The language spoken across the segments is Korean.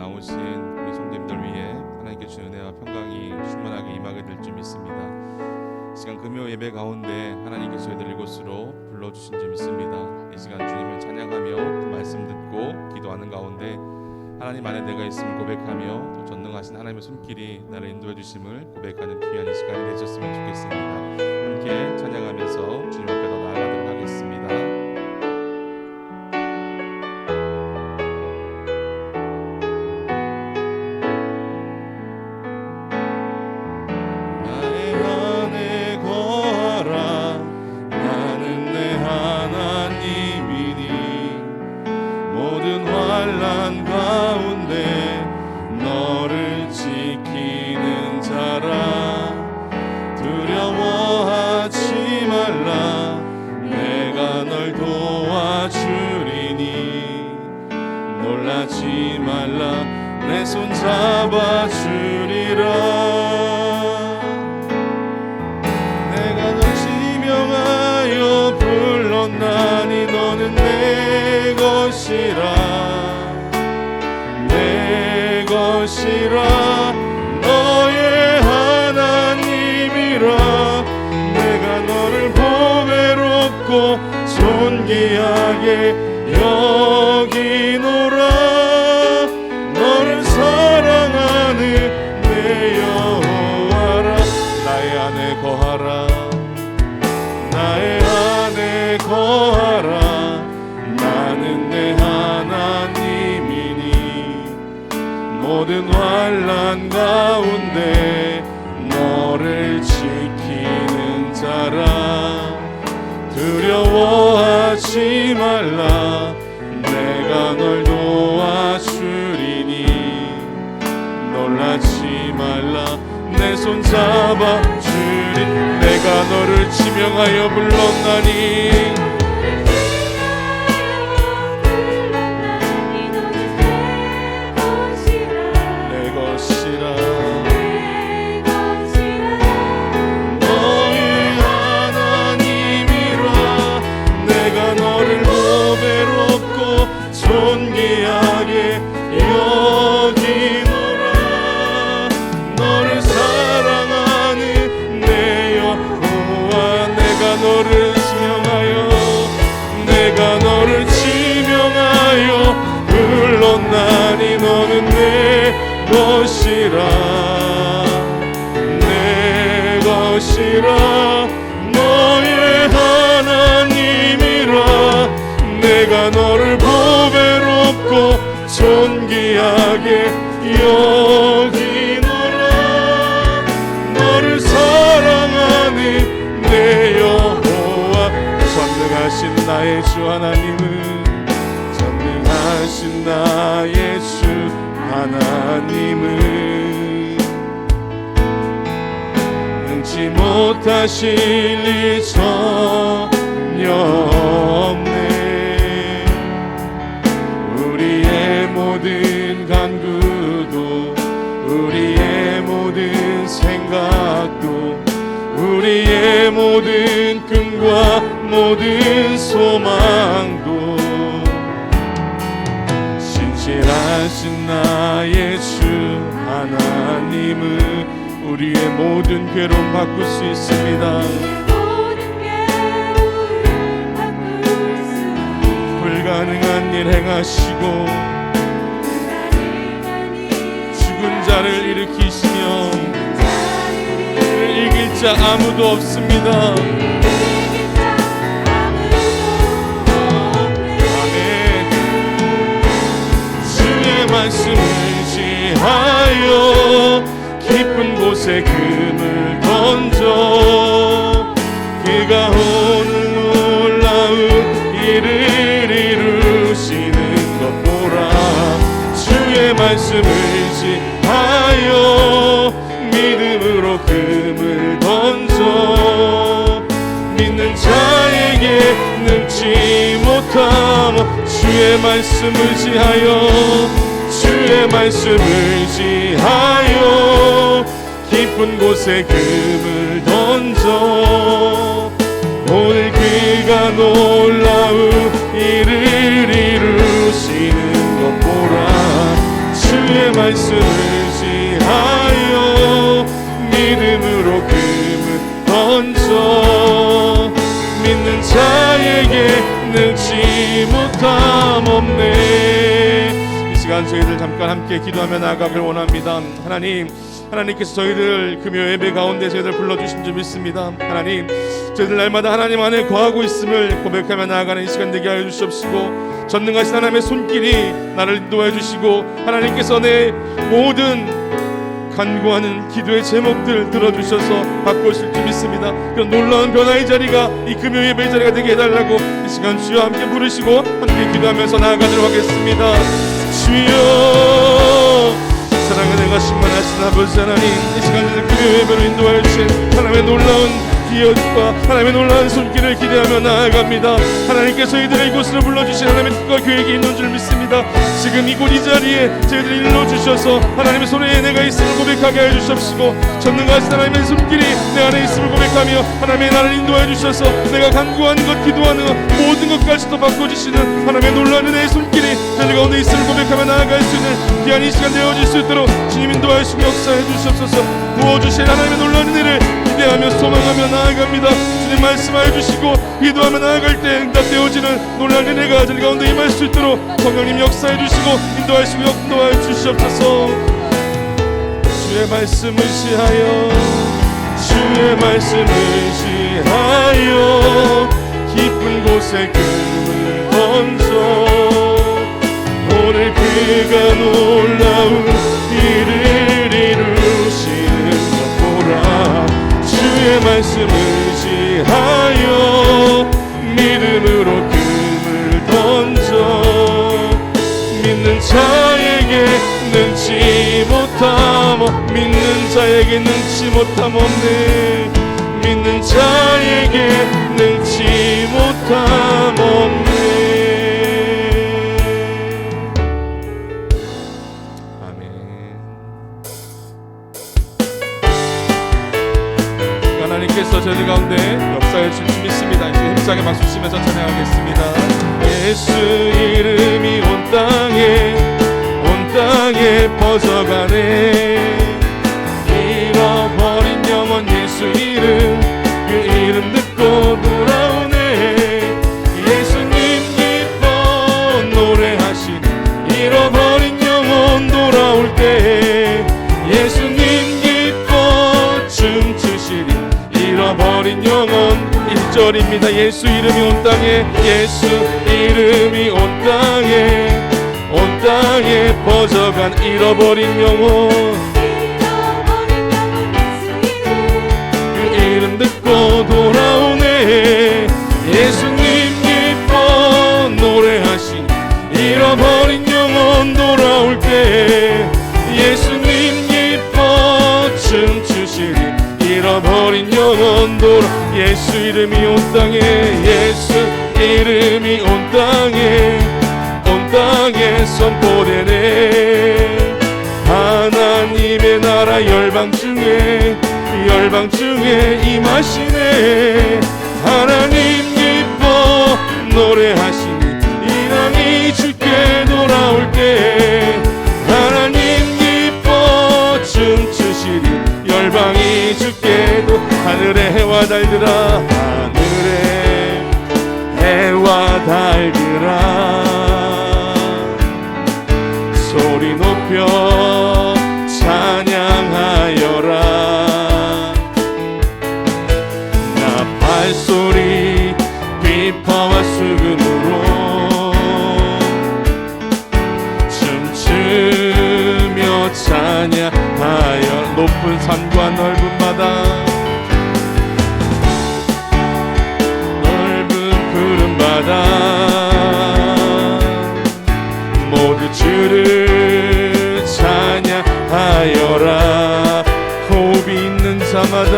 나오신 우리 성도님들 위해 하나님께 주신 은혜와 평강이 충만하게 임하게 될 줄 믿습니다. 이 시간 금요 예배 가운데 하나님께서 저희들 이곳으로 불러주신 줄 믿습니다. 이 시간 주님을 찬양하며 또 말씀 듣고 기도하는 가운데 하나님 안에 내가 있음을 고백하며 또 전능하신 하나님의 손길이 나를 인도해 주심을 고백하는 귀한 이 시간이 되셨으면 좋겠습니다. 함께 찬양하면서 주님 앞에 더 나아가도록 하겠습니다. 놀라지 말라 내 손 잡아주리라. 내가 널 지명하여 불렀나니 너는 내 것이라 내 것이라 너의 하나님이라. 내가 너를 보배롭고 존귀하게 여기노라. 너를 사랑하는 내 여호와라. 나의 안에 거하라 나의 안에 거하라. 나는 내 하나님이니 모든 환난 가운데 너를 지키는 자라. 두려워하지 말라 내가 널 도와주리니. 놀라지 말라 내 손 잡아주리. 내가 너를 지명하여 불렀나니 내 것이라 존귀하게 여기노라. 너를 사랑하는 내 여호와. 내가 너를 지명하여 내가 너를 지명하여 불렀나니 너는 내 것이라 내 것이라 너의 하나님이라. 내가 너를 보배롭고 존귀하게 여기노라. 너를 사랑하는 내 여호와. 전능하신 나의 주 하나님은 전능하신 나의 주 하나님은 능치 못하실 일 전혀 없네. 우리의 모든 간구도 우리의 모든 생각도 우리의 모든 꿈과 모든 소망도 신실하신 나의 주 하나님은 우리의 모든 괴로움 바꿀 수 있습니다. 불가능한 일 행하시고 죽은 자를 일으키시며 그를 이길 자 아무도 없습니다. 아멘. 주의 말씀을 지하여 깊은 곳에 금을 던져 그가 오늘 놀라운 일을 이루시는 것 보라. 주의 말씀을 지하여 믿음으로 금을 던져 믿는 자에게 능치 못함. 주의 말씀을 지하여 주의 말씀을 지하여 깊은 곳에 금을 던져 오늘 그가 놀라운 일을 이루시는 것 보라. 주의 말씀을 의지하여 믿음으로 금을 던져 믿는 자에게 능치 못함 없네. 이 시간 저희들 잠깐 함께 기도하며 나아가길 원합니다. 하나님께서 저희들 금요 예배 가운데 저희들 불러주신 줄 믿습니다. 하나님, 저희들 날마다 하나님 안에 거하고 있음을 고백하며 나아가는 이 시간 되게 하여 주시옵시고, 전능하신 하나님의 손길이 나를 인도해 주시고, 하나님께서 내 모든 간구하는 기도의 제목들 들어주셔서 바꾸실 줄 믿습니다. 그런 놀라운 변화의 자리가 이 금요 예배의 자리가 되게 해달라고 이 시간 주여 함께 부르시고 함께 기도하면서 나아가도록 하겠습니다. 주여, 사랑을 내가 충만하신 아버지 하나님, 이 시간 금요 예배로 인도하여 주신 하나님의 놀라운 기억과 하나님의 놀라운 손길을 기대하며 나아갑니다. 하나님께서 이들을 이곳으로 불러주신 하나님의 뜻과 계획이 있는 줄 믿습니다. 지금 이곳 이 자리에 저희들을 일러주셔서 하나님의 손에 내가 있음을 고백하게 해 주시옵시고, 전능하신 하나님의 손길이 내 안에 있음을 고백하며 하나님의 나를 인도해 주셔서 내가 간구하는 것, 기도하는 것, 모든 것까지도 바꿔주시는 하나님의 놀라운 은혜의 손길이 저희 가운데 있음을 고백하며 나아갈 수 있는 귀한 이 시간 되어질 수 있도록 주님 인도하시고 역사해 주시옵소서. 부어주신 하나님의 놀라운 은혜를 기대하며 소망하며 나아갑니다. 주님 말씀하여 주시고 기도하며 나아갈 때 응답되어지는 놀라운 은혜가 저희 가운데 임할 수 있도록 성령님 역사해 주시고 인도하시고 역도하여 주시옵소서. 주의 말씀 의지하여 주의 말씀 의지하여 깊은 곳에 금을 던져 오늘 그가 놀라운 일을 이루시는 것 보라. 주의 말씀 의지하여 믿음으로 금을 던져 믿는 자에게 능치 못함, 믿는 자에게 능치 못함 없네. 믿는 자에게 능치 못함 없네. 하나님께서 저희 가운데 역사해 주실 줄 믿습니다. 이제 힘차게 박수 치면서 찬양하겠습니다. 예수 이름이 온 땅에 퍼져가네. 잃어버린 영혼 예수 이름, 그 이름 듣고 돌아오네. 예수님 기뻐 노래하시니 잃어버린 영혼 돌아올 때 예수님 기뻐 춤추시리. 잃어버린 영혼 1절입니다. 예수 이름이 온 땅에, 예수 이름이 온 땅에 퍼져간 잃어버린 영혼, 그 이름 듣고 돌아오네. 예수님 기뻐 노래하시니 잃어버린 영혼 돌아올 때 예수님 기뻐 춤추시리. 잃어버린 영혼 돌아. 예수 이름이 온 땅에, 예수 이름이 온 땅에 선포되네. 하나님의 나라 열방 중에 임하시네. 하나님 기뻐 노래하시니 이 땅이 주께 돌아올 때 하나님 기뻐 춤추시리. 열방이 주께도 하늘의 해와 달들아, 하늘의 해와 달들아, 소리 높여 찬양하여라. 나 발소리 비파와 수금으로 춤추며 찬양하여. 높은 산과 넓은 바다, 넓은 푸른 바다, 모두 주를 찬양하여라. 호흡이 있는 자마다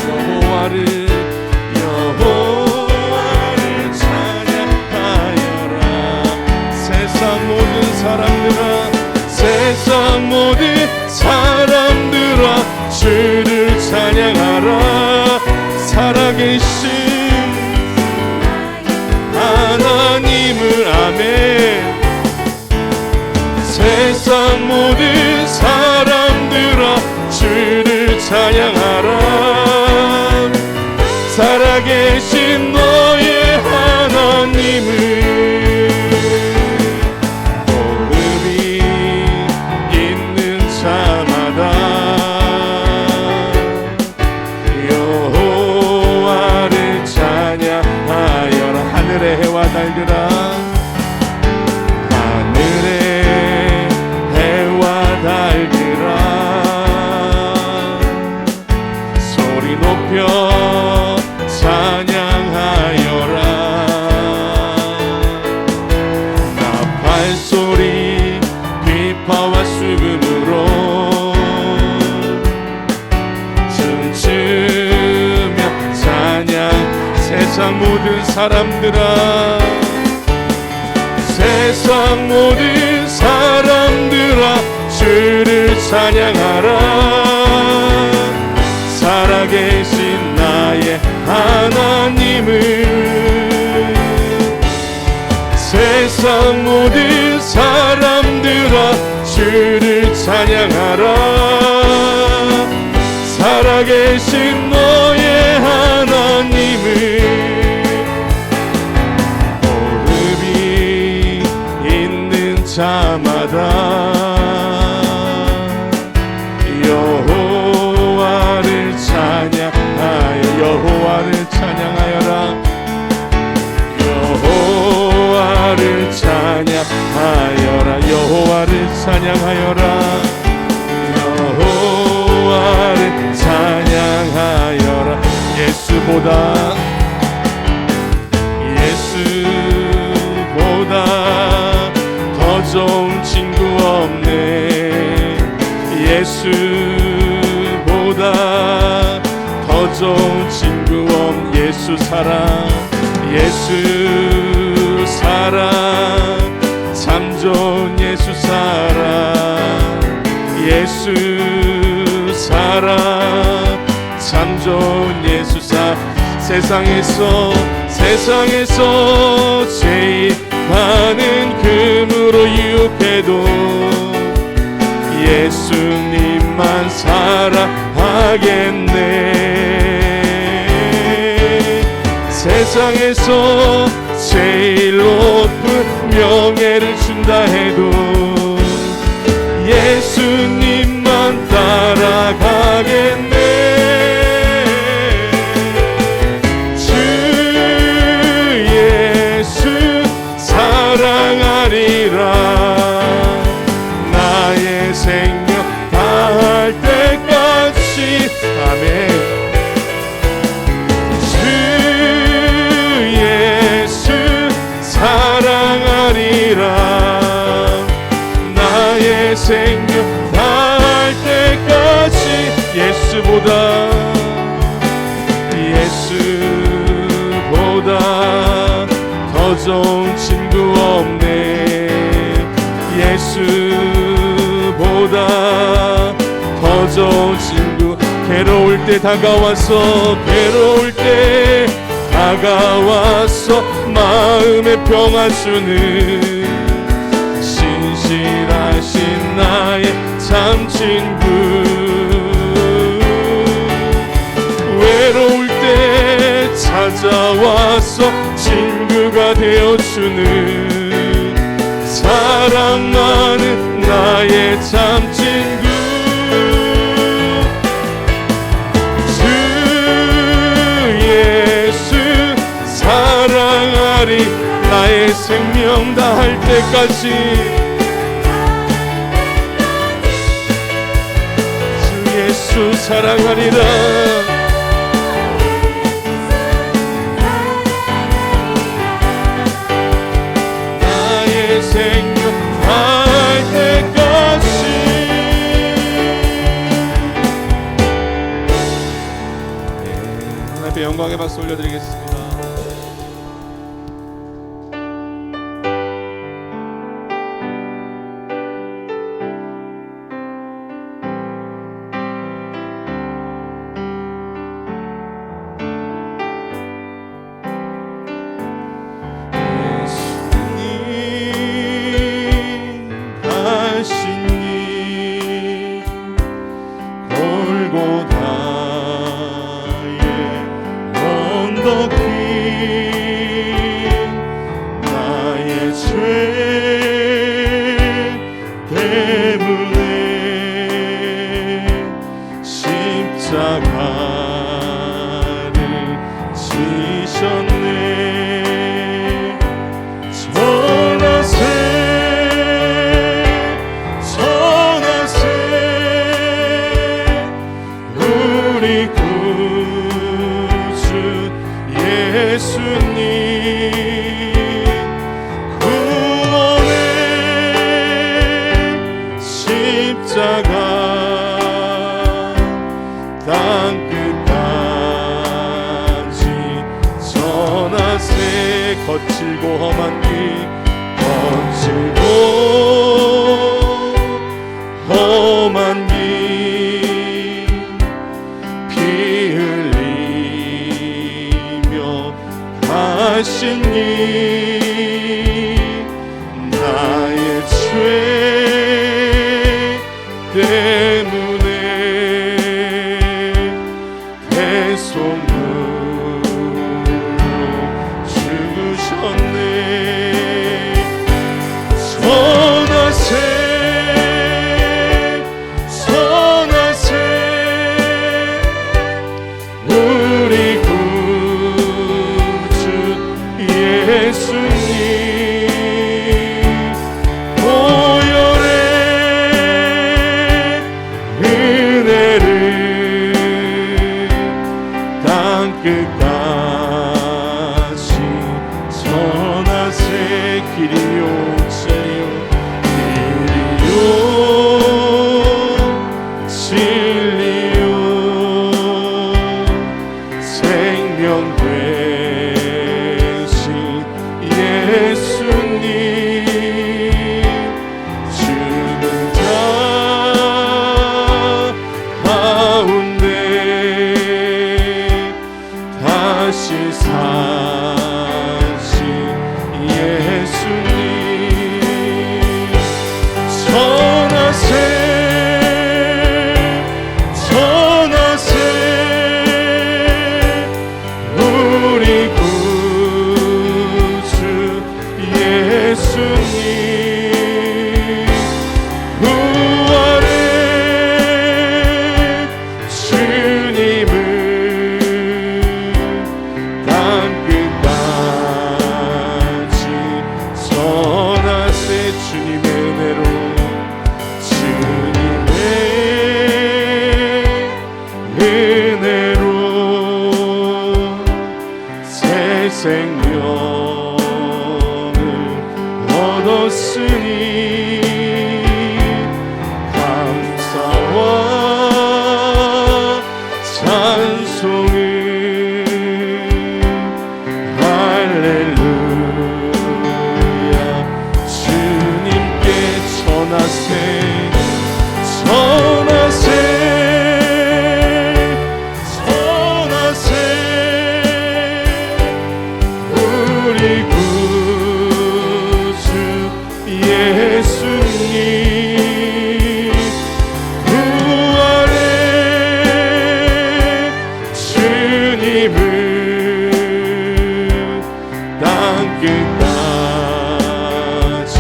여호와를 찬양하여라. 세상 모든 사람들아 주를 찬양하라. 살아계신 세상 모든 사람들아 주를 찬양하라. 살아계신 너의 하나님을 호흡이 있는 자마다 여호와를 찬양하여라. 하늘의 해와 달들아 하늘의 해와 달들아 소리 높여 찬양하여라. 나팔 소리 비파와 수금으로 춤추며 찬양. 세상 모든 사람들아 세상 모든 사람들아 주를 찬양하라. 살아계신 나의 하나님을 세상 모든 사람들아 주를 찬양하라. 살아계신 너의 하나님을 호흡이 있는 자마다 여호와를 찬양하여. 여호와를 찬양하여라. 여호와를 찬양하여라. 여호와를 찬양하여라. 여호와를 찬양하여라. 예수보다 더 좋은 친구 없네. 예수보다 더 좋은 친구 없네. 예수 사랑 예수 사랑 참 좋은 예수 사랑 예수 사랑 참 좋은 예수 사랑. 세상에서 제일 많은 금으로 유혹해도 예수님만 사랑하겠네. 세상에서 제일 높은 명예를 준다 해도 예수님만 따라가겠네. 사랑하리라. 나의 생명 다할 때까지. 아멘. 주 예수 사랑하리라. 나의 생명 다할 때까지. 예수보다 더 좋은 친구 없네. 예수보다 더 좋은 친구. 괴로울 때 다가와서 마음의 평화 주는 신실하신 나의 참 친구. 외로울 때 찾아와서 친구가 되어주는 사랑 많은 나의 참 친구. 주 예수 사랑하리. 나의 생명 다할 때까지. 주 예수 사랑하리라. 생명 할 때까지. 하나님께 영광의 박수 올려드리겠습니다. 때문에 십자가를 지셨네. 전하세 전하세 우리 구주 예수님 구원의 십자가 땅끝까지 전하세. 거칠고 험한 길 거칠고 험한 길 피 흘리며 가신 길 나의 죄 때문에 대속물로 죽으셨네. 선하세 선하세 우리 구주 예수님 보혈의 은혜를 땅끝까지 전하세. 길이요 진리요 생명 되신 예수님 죽은 자 가운데 다시 사신 예수님 전하세 전하세 우리 구주 예수님 부활의 주님을 땅끝까지 전하세. 주님의 은혜로 주님의 은혜로 새 생명을 얻었으니 감사와 찬송을 할렐루야 주님께 전하세 전하세 전하세 우리 구주 예수님 부활의 주님을 땅끝까지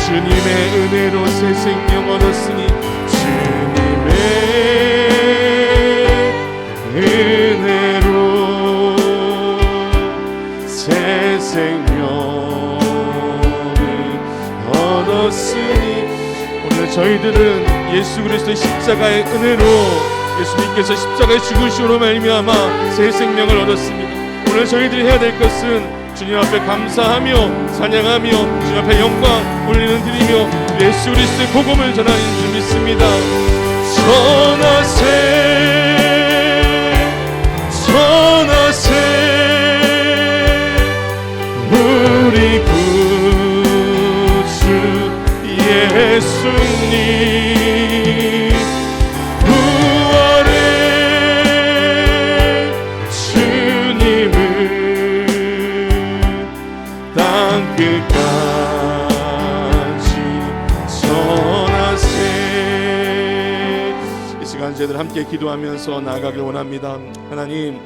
주님의 은혜로 새 생명 얻었으니 주님의 은혜로 새 생명을 얻었으니. 오늘 저희들은 예수 그리스도의 십자가의 은혜로 예수님께서 십자가의 죽으심으로 말미암아 새 생명을 얻었습니다. 오늘 저희들이 해야 될 것은 주님 앞에 감사하며 찬양하며 주님 앞에 영광 올리는 드리며 예수 그리스도의 복음을 전하는 줄 믿습니다. 전하세 전하세 우리 구주 예수님 부활의 주님을 땅끝까지 전하세. 이 시간 저희들 함께 기도하면서 나아가길 원합니다. 하나님,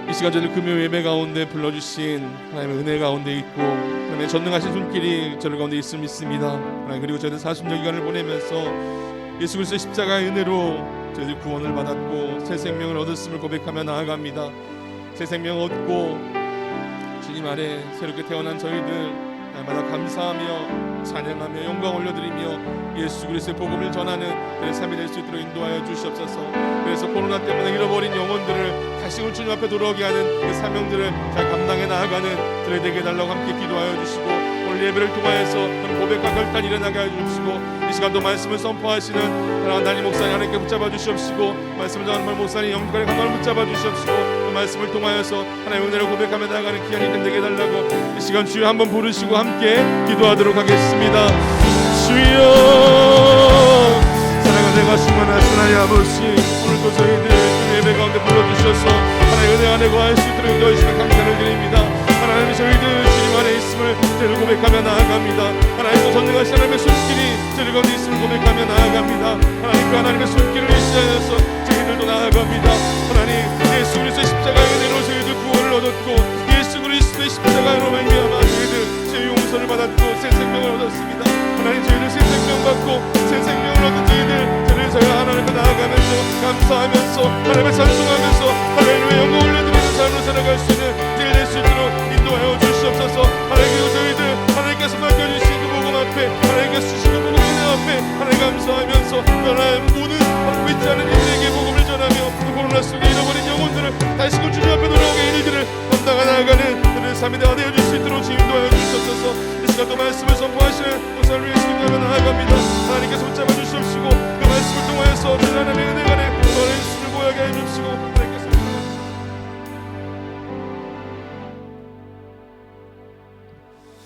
이 시간 저를 금요 예배 가운데 불러주신 하나님의 은혜 가운데 있고 하나님의 전능하신 손길이 저를 가운데 있음 믿습니다. 하나님, 그리고 저희는 사순절 기간을 보내면서 예수 그리스도의 십자가의 은혜로 저희들 구원을 받았고 새 생명을 얻었음을 고백하며 나아갑니다. 새 생명 얻고 주님 아래 새롭게 태어난 저희들 날마다 감사하며 찬양하며 영광 올려드리며 예수 그리스도의 복음을 전하는 그런 삶이 될 수 있도록 인도하여 주시옵소서. 그래서 코로나 때문에 잃어버린 영혼들을 다시금 주님 앞에 돌아오게 하는 그 사명들을 잘 감당해 나아가는 들에 되게 해달라고 함께 기도하여 주시고, 오늘 예배를 통하여서 그런 고백과 결단 일어나게 하여 주시고, 이 시간도 말씀을 선포하시는 하나님 목사님 하나님께 붙잡아 주시옵시고, 말씀을 전하는 목사님 영광의 강을 붙잡아 주시옵시고, 그 말씀을 통하여서 하나님의 은혜를 고백하며 나아가는 귀한 인생 되게 해달라고 이 시간 주여 한번 부르시고 함께 기도하도록 하겠습니다. 주여, 사랑과 내가 충만하신 하나님 아버지, 오늘도 저희들 예배 가운데 불러주셔서 하나님의 은혜 안에 거할 수 있도록 인도하시는 감사를 드립니다. 하나님, 저희들 주님 안에 있음을 저희를 고백하며 나아갑니다. 하나님도 전능하신 하나님의 손길이 저희 가운데 있음을 고백하며 나아갑니다. 하나님, 그 하나님의 손길을 의지하여서 저희들도 나아갑니다. 하나님, 예수 그리스도의 십자가의 은혜로 저희들 구원을 얻었고, 예수 그리스도의 십자가로 말미암아 저희들 제 용서를 받았고 새 생명을 얻었습니다. 하나님, 저희들 새 생명 받고 새 생명을 얻은 저희가 하나님께 나아가면서 감사하면서 하나님을 찬송하면서 하나님의 영광 올려드리는 삶으로 살아갈 수 있는 저희 될 수 있도록 인도하여 주시옵소서. 하나님, 그리고 저희들 하나님께서 맡겨주신 그 복음 앞에, 하나님께서 주신 그 복음 은혜 앞에 하나님 감사하면서 하나님 모든 믿지 않은 이들에게 복음을 전하며 그 코로나 속에 잃어버린 영혼들을 다시금 주님 앞에 돌아오게 이들을 감당하 나아가는 그들의 삶이 되어 줄 수 있도록 인도하여 주시옵소서. 이 시간도 말씀을 선포하시는 목사를 위해 기도하며 나아갑니다. 하나님께서 붙잡아 주시옵시고, 그 말씀을 통하여서 주 하나님의 은혜가 내 너의 수를 보여하게 해 주시고, 하나님께서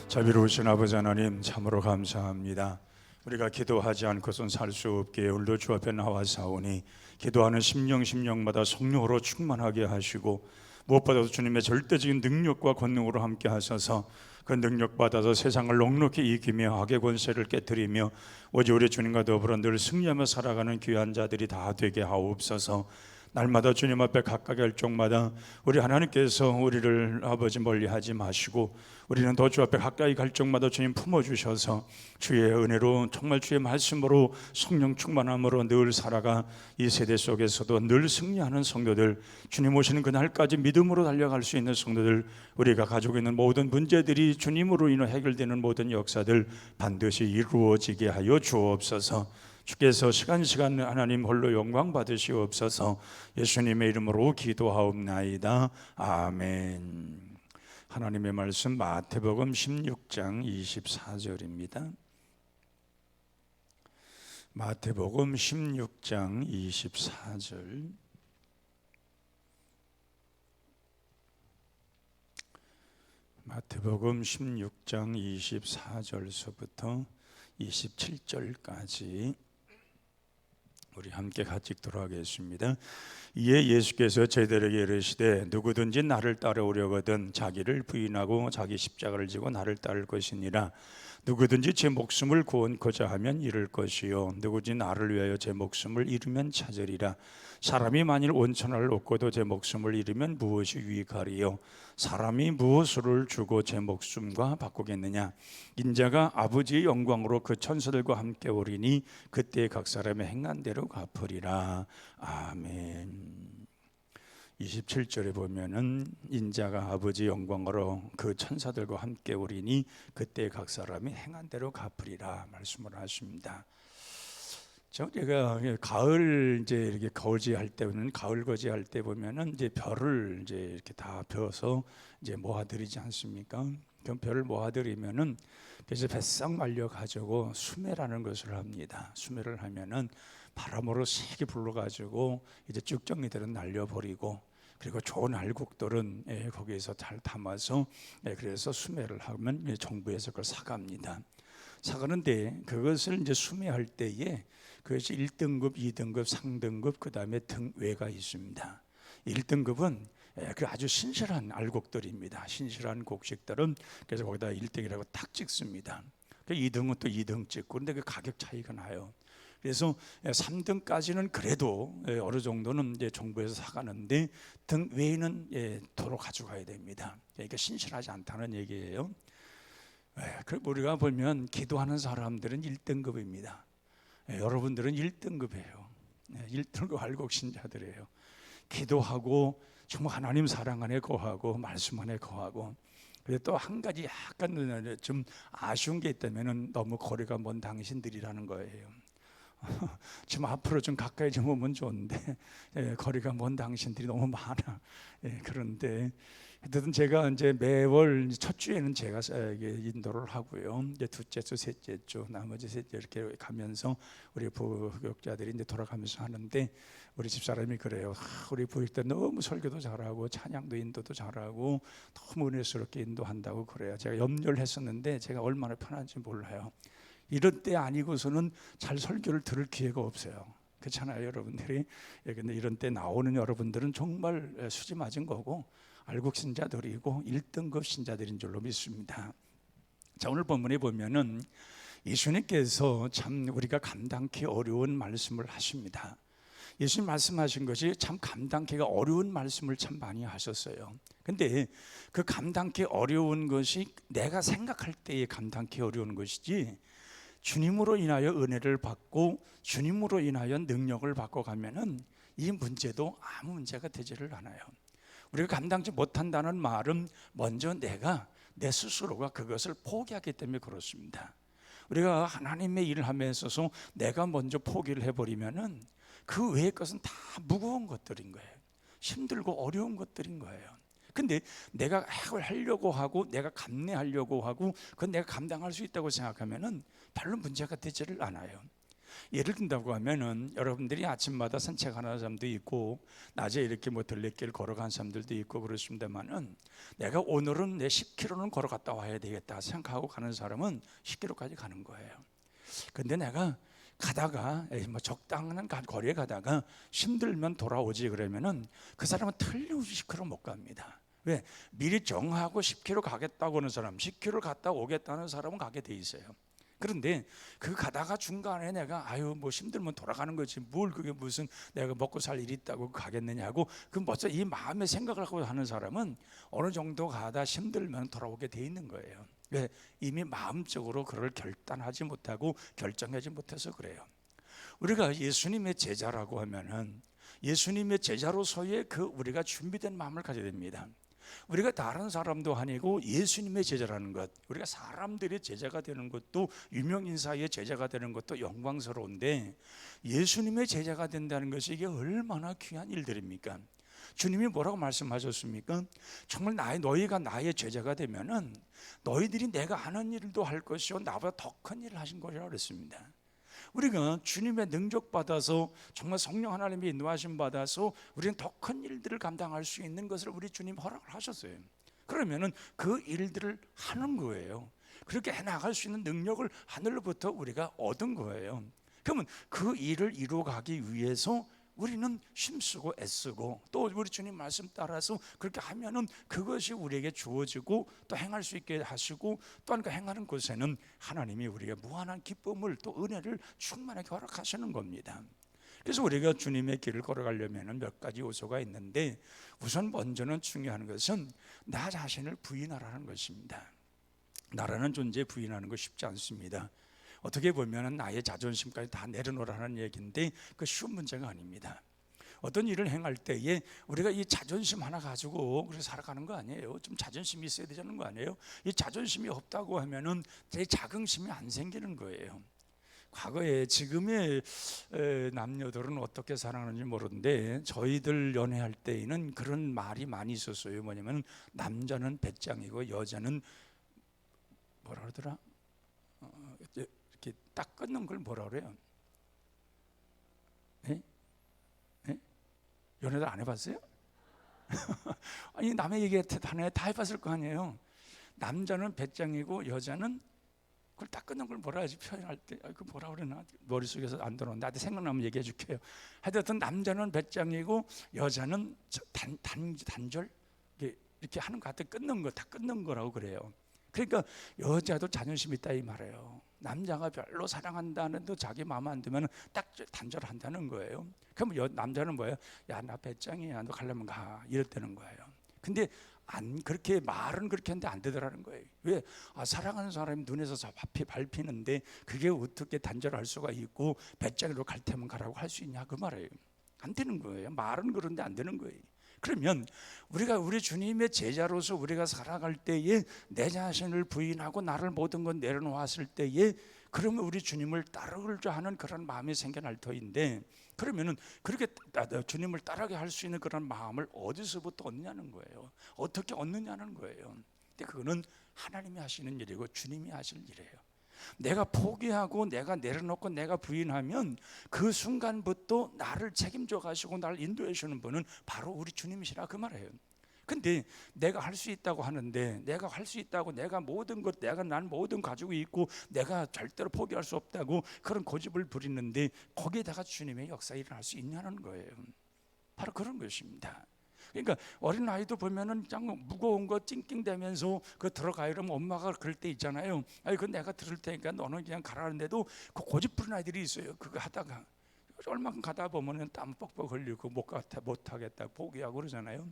자비로우신 아버지 하나님, 참으로 감사합니다. 우리가 기도하지 않고선 살 수 없기에 오늘도 주 앞에 나와사오니 기도하는 심령마다 성령으로 충만하게 하시고, 무엇보다도 주님의 절대적인 능력과 권능으로 함께 하셔서 그 능력 받아서 세상을 넉넉히 이기며 악의 권세를 깨뜨리며 오직 우리 주님과 더불어 늘 승리하며 살아가는 귀한 자들이 다 되게 하옵소서. 날마다 주님 앞에 각각의 일종마다 우리 하나님께서 우리를 아버지 멀리하지 마시고 우리는 더 주 앞에 가까이 갈 적마다 주님 품어주셔서 주의 은혜로 정말 주의 말씀으로 성령 충만함으로 늘 살아가 이 세대 속에서도 늘 승리하는 성도들, 주님 오시는 그날까지 믿음으로 달려갈 수 있는 성도들, 우리가 가지고 있는 모든 문제들이 주님으로 인해 해결되는 모든 역사들 반드시 이루어지게 하여 주옵소서. 주께서 시간 하나님 홀로 영광 받으시옵소서. 예수님의 이름으로 기도하옵나이다. 아멘. 하나님의 말씀 마태복음 16장 24절입니다. 마태복음 16장 24절. 마태복음 16장 24절서부터 27절까지 우리 함께 같이 읽도록하겠습니다. 이에 예수께서 저희들에게 이르시되 누구든지 나를 따라오려거든 자기를 부인하고 자기 십자가를 지고 나를 따를 것이니라. 누구든지 제 목숨을 구원코자 하면 잃을 것이요 누구든지 나를 위하여 제 목숨을 잃으면 찾으리라. 사람이 만일 온천을 얻고도 제 목숨을 잃으면 무엇이 유익하리요? 사람이 무엇을 주고 제 목숨과 바꾸겠느냐? 인자가 아버지의 영광으로 그 천사들과 함께 오리니 그때 각 사람의 행한 대로 갚으리라. 아멘. 27절에 보면은 인자가 아버지 영광으로 그 천사들과 함께 오리니 그때 각 사람이 행한 대로 갚으리라 말씀을 하십니다. 제가 가을 이제 이렇게 거지 할 때는 가을 거지 할 때 보면은 이제 별을 이제 이렇게 다 벼서 이제 모아드리지 않습니까? 그 별을 모아드리면은 그래서 뱃싹 말려 가지고 수매라는 것을 합니다. 수매를 하면은 바람으로 세게 불러가지고 이제 쭉정이들은 날려버리고 그리고 좋은 알곡들은 거기에서 잘 담아서 그래서 수매를 하면 정부에서 그걸 사갑니다. 사가는데 그것을 이제 수매할 때에 그것이 1등급, 2등급, 상등급 그 다음에 등외가 있습니다. 1등급은 그 아주 신실한 알곡들입니다. 신실한 곡식들은 그래서 거기다 1등이라고 딱 찍습니다. 2등은 또 2등 찍고 그런데 그 가격 차이가 나요. 그래서 3등까지는 그래도 어느 정도는 이제 정부에서 사가는데 등 외에는 도로 가져가야 됩니다. 그러니까 신실하지 않다는 얘기예요. 그럼 우리가 보면 기도하는 사람들은 1등급입니다. 여러분들은 1등급이에요. 1등급 알곡 신자들이에요. 기도하고 정말 하나님 사랑 안에 거하고 말씀 안에 거하고. 그런데 또 한 가지 약간 좀 아쉬운 게 있다면 너무 거리가 먼 당신들이라는 거예요. 지금 앞으로 좀 가까이 좀 오면 좋은데 거리가 먼 당신들이 너무 많아. 그런데 어쨌든 제가 이제 매월 첫 주에는 제가 인도를 하고요. 이제 둘째 주, 셋째 주, 나머지 셋째 이렇게 가면서 우리 부교육자들이 이제 돌아가면서 하는데 우리 집사람이 그래요. 우리 부교육자 너무 설교도 잘하고 찬양도 인도도 잘하고 너무 은혜스럽게 인도한다고 그래요. 제가 염려를 했었는데 제가 얼마나 편한지 몰라요. 이런 때 아니고서는 잘 설교를 들을 기회가 없어요. 그렇잖아요, 여러분들이. 근데 이런 때 나오는 여러분들은 정말 수지 맞은 거고 알곡 신자들이고 1등급 신자들인 줄로 믿습니다. 자, 오늘 본문에 보면은 예수님께서 참 우리가 감당기 어려운 말씀을 하십니다. 예수님 말씀하신 것이 참 감당기가 어려운 말씀을 참 많이 하셨어요. 근데 그 감당기 어려운 것이 내가 생각할 때에 감당기 어려운 것이지 주님으로 인하여 은혜를 받고 주님으로 인하여 능력을 받고 가면은 이 문제도 아무 문제가 되지를 않아요. 우리가 감당치 못한다는 말은 먼저 내 스스로가 그것을 포기하기 때문에 그렇습니다. 우리가 하나님의 일을 함에 있어서 내가 먼저 포기를 해버리면은 그 외의 것은 다 무거운 것들인 거예요. 힘들고 어려운 것들인 거예요. 근데 내가 하려고 하고 내가 감내하려고 하고 그건 내가 감당할 수 있다고 생각하면은 별로 문제가 되지를 않아요. 예를 든다고 하면은 여러분들이 아침마다 산책하는 사람도 있고 낮에 이렇게 들레길 걸어가는 사람들도 있고 그렇습니다만은 내가 오늘은 내 10km는 걸어갔다 와야 되겠다 생각하고 가는 사람은 10km까지 가는 거예요. 근데 내가 가다가 적당한 거리에 가다가 힘들면 돌아오지 그러면은 그 사람은 틀림없이 10km 못 갑니다. 왜? 미리 정하고 10km 가겠다고 하는 사람, 10km 갔다 오겠다는 사람은 가게 돼 있어요. 그런데 그 가다가 중간에 내가 힘들면 돌아가는 거지 뭘 그게 무슨 내가 먹고 살 일이 있다고 가겠느냐고 그 먼저 이 마음의 생각을 하고 하는 사람은 어느 정도 가다 힘들면 돌아오게 돼 있는 거예요. 왜? 이미 마음적으로 그걸 결단하지 못하고 결정하지 못해서 그래요. 우리가 예수님의 제자라고 하면은 예수님의 제자로서의 우리가 준비된 마음을 가져야 됩니다. 우리가 다른 사람도 아니고 예수님의 제자라는 것, 우리가 사람들의 제자가 되는 것도 유명인사의 제자가 되는 것도 영광스러운데 예수님의 제자가 된다는 것이 이게 얼마나 귀한 일들입니까? 주님이 뭐라고 말씀하셨습니까? 정말 너희가 나의 제자가 되면은 너희들이 내가 하는 일도 할 것이요 나보다 더 큰 일을 하신 것이라고 그랬습니다. 우리가 주님의 능력 받아서 정말 성령 하나님의 인도하심 받아서 우리는 더 큰 일들을 감당할 수 있는 것을 우리 주님 허락을 하셨어요. 그러면은 그 일들을 하는 거예요. 그렇게 해나갈 수 있는 능력을 하늘로부터 우리가 얻은 거예요. 그러면 그 일을 이루어가기 위해서 우리는 힘쓰고 애쓰고 또 우리 주님 말씀 따라서 그렇게 하면은 그것이 우리에게 주어지고 또 행할 수 있게 하시고 또한 그 행하는 곳에는 하나님이 우리에게 무한한 기쁨을 또 은혜를 충만하게 허락하시는 겁니다. 그래서 우리가 주님의 길을 걸어가려면 몇 가지 요소가 있는데 우선 먼저는 중요한 것은 나 자신을 부인하라는 것입니다. 나라는 존재 부인하는 거 쉽지 않습니다. 어떻게 보면 나의 자존심까지 다 내려놓으라는 얘기인데 그 쉬운 문제가 아닙니다. 어떤 일을 행할 때에 우리가 이 자존심 하나 가지고 그래서 살아가는 거 아니에요. 좀 자존심이 있어야 되는 거 아니에요. 이 자존심이 없다고 하면은 제 자긍심이 안 생기는 거예요. 과거에 지금의 남녀들은 어떻게 살아가는지 모르는데 저희들 연애할 때에는 그런 말이 많이 있었어요. 뭐냐면 남자는 배짱이고 여자는 뭐라 그러더라? 이렇게 딱 끊는 걸 뭐라 그래요? 연애들 안 해봤어요? 아니 남의 얘기 다 해봤을 거 아니에요. 남자는 배짱이고 여자는 그걸 딱 끊는 걸 뭐라 하지 표현할 때 그 뭐라 그러나 머릿속에서 안 들어오는데 나한테 생각나면 얘기해 줄게요. 하여튼 남자는 배짱이고 여자는 단절 이렇게 하는 것 같아 끊는 거 다 끊는 거라고 그래요. 그러니까 여자도 자존심 있다 이 말이에요. 남자가 별로 사랑한다는데 자기 마음 안 들면 딱 단절한다는 거예요. 그럼 남자는 뭐예요? 야, 나 배짱이야, 너 가려면 가, 이랬다는 거예요. 근데 안 그렇게 말은 그렇게 하는데 안 되더라는 거예요. 왜? 사랑하는 사람이 눈에서 밟히는데 그게 어떻게 단절할 수가 있고 배짱이로 갈 테면 가라고 할 수 있냐 그 말이에요. 안 되는 거예요. 말은 그런데 안 되는 거예요. 그러면 우리가 우리 주님의 제자로서 우리가 살아갈 때에 내 자신을 부인하고 나를 모든 건 내려놓았을 때에 그러면 우리 주님을 따르고자 하는 그런 마음이 생겨날 터인데, 그러면은 그렇게 주님을 따르게 할 수 있는 그런 마음을 어디서부터 얻냐는 거예요. 어떻게 얻느냐는 거예요. 근데 그거는 하나님이 하시는 일이고 주님이 하실 일이에요. 내가 포기하고 내가 내려놓고 내가 부인하면 그 순간부터 나를 책임져 가시고 나를 인도해 주는 분은 바로 우리 주님이시라 그 말이에요. 근데 내가 할 수 있다고 하는데, 내가 할 수 있다고, 내가 모든 것, 난 모든 가지고 있고 내가 절대로 포기할 수 없다고 그런 고집을 부리는데 거기에다가 주님의 역사 일어날 수 있냐는 거예요. 바로 그런 것입니다. 그러니까 어린아이도 보면은 그냥 무거운 거 찡찡대면서 그 들어가요. 그러면 엄마가 그럴 때 있잖아요. 아니 그건 내가 들을 테니까 너는 그냥 가라는데도 그 고집 부리는 아이들이 있어요. 그거 하다가 얼마큼 가다 보면은 땀 뻑뻑 흘리고 못 하겠다 포기하고 그러잖아요.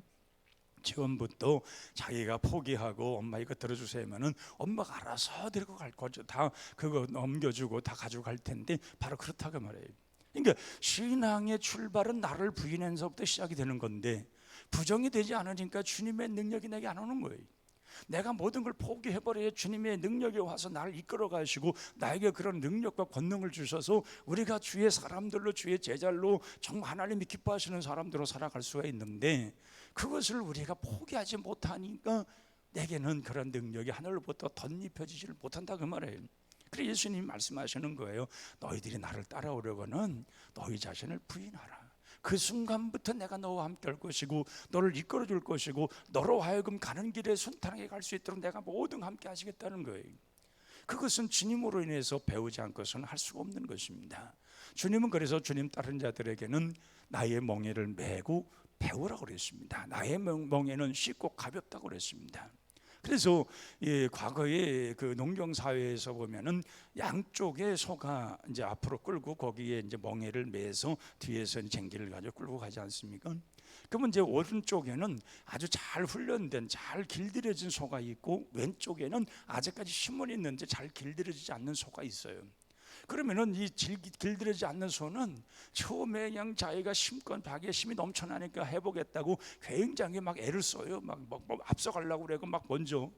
처음부터 자기가 포기하고 엄마 이거 들어주세요면은 엄마가 알아서 들고 갈 거죠. 다 그거 넘겨주고 다 가져갈 텐데 바로 그렇다고 말해요. 그러니까 신앙의 출발은 나를 부인해서부터 시작이 되는 건데 부정이 되지 않으니까 주님의 능력이 내게 안 오는 거예요. 내가 모든 걸 포기해버려야 주님의 능력이 와서 나를 이끌어 가시고 나에게 그런 능력과 권능을 주셔서 우리가 주의 사람들로, 주의 제자로 정말 하나님이 기뻐하시는 사람들로 살아갈 수가 있는데, 그것을 우리가 포기하지 못하니까 내게는 그런 능력이 하늘로부터 덧입혀지지를 못한다 그 말이에요. 그래서 예수님이 말씀하시는 거예요. 너희들이 나를 따라오려고는 너희 자신을 부인하라. 그 순간부터 내가 너와 함께 할 것이고 너를 이끌어 줄 것이고 너로 하여금 가는 길에 순탄하게 갈 수 있도록 내가 모든 함께 하시겠다는 거예요. 그것은 주님으로 인해서 배우지 않고서는 할 수가 없는 것입니다. 주님은 그래서 주님 따른 자들에게는 나의 멍에를 메고 배우라고 그랬습니다. 나의 멍에는 쉽고 가볍다고 그랬습니다. 그래서 과거에 그 농경 사회에서 보면은 양쪽에 소가 이제 앞으로 끌고 거기에 이제 멍에를 매서 뒤에서 쟁기를 가지고 끌고 가지 않습니까? 그러면 이제 오른쪽에는 아주 잘 훈련된, 잘 길들여진 소가 있고 왼쪽에는 아직까지 힘은 있는데 잘 길들여지지 않는 소가 있어요. 그러면은 이 길들여지지 않는 소는 처음에 그냥 자기가 힘껏 자기의 힘이 넘쳐나니까 해보겠다고 굉장히 막 애를 써요. 막 앞서가려고 그러고 막 먼저.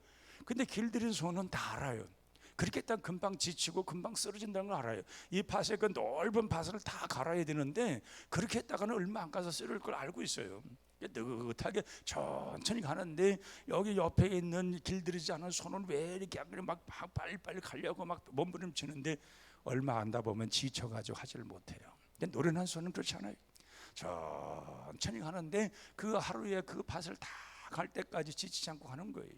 근데 길들인 소는 다 알아요. 그렇게 딱 금방 지치고 금방 쓰러진다는 걸 알아요. 이 밭에 그 넓은 밭을 다 갈아야 되는데 그렇게 했다가는 얼마 안 가서 쓰러질 걸 알고 있어요. 느긋하게 천천히 가는데 여기 옆에 있는 길들이지 않은 소는 왜 이렇게 막 빨리빨리 가려고 막 몸부림치는데 얼마 안다 보면 지쳐가지고 하지를 못해요. 근데 노련한 소는 그렇지 않아요. 천천히 가는데 그 하루에 그 밭을 다 갈 때까지 지치지 않고 가는 거예요.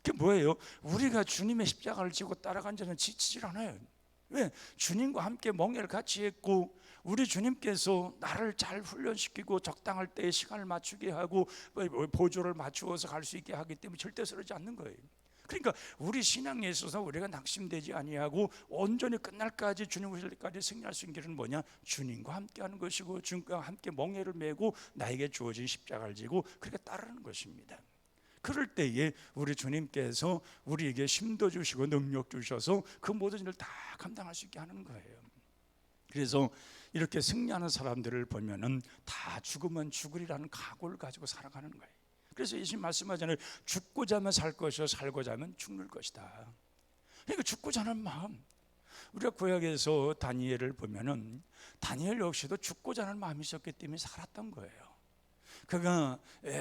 그게 뭐예요? 우리가 주님의 십자가를 지고 따라간 자는 지치질 않아요. 왜? 주님과 함께 멍에를 같이 했고 우리 주님께서 나를 잘 훈련시키고 적당할 때에 시간을 맞추게 하고 보조를 맞추어서 갈 수 있게 하기 때문에 절대 쓰러지지 않는 거예요. 그러니까 우리 신앙에 있어서 우리가 낙심되지 아니하고 온전히 끝날까지 주님 오실 때까지 승리할 수 있는 길은 뭐냐? 주님과 함께 하는 것이고 주님과 함께 멍에를 메고 나에게 주어진 십자가를 지고 그렇게 따르는 것입니다. 그럴 때에 우리 주님께서 우리에게 힘도 주시고 능력 주셔서 그 모든 일을 다 감당할 수 있게 하는 거예요. 그래서 이렇게 승리하는 사람들을 보면은 다 죽으면 죽으리라는 각오를 가지고 살아가는 거예요. 그래서 예수님 말씀하잖아요. 죽고자 하면 살 것이요 살고자 하면 죽는 것이다. 그러니까 죽고자 하는 마음. 우리가 구약에서 다니엘을 보면은 다니엘 역시도 죽고자 하는 마음이 있었기 때문에 살았던 거예요. 그가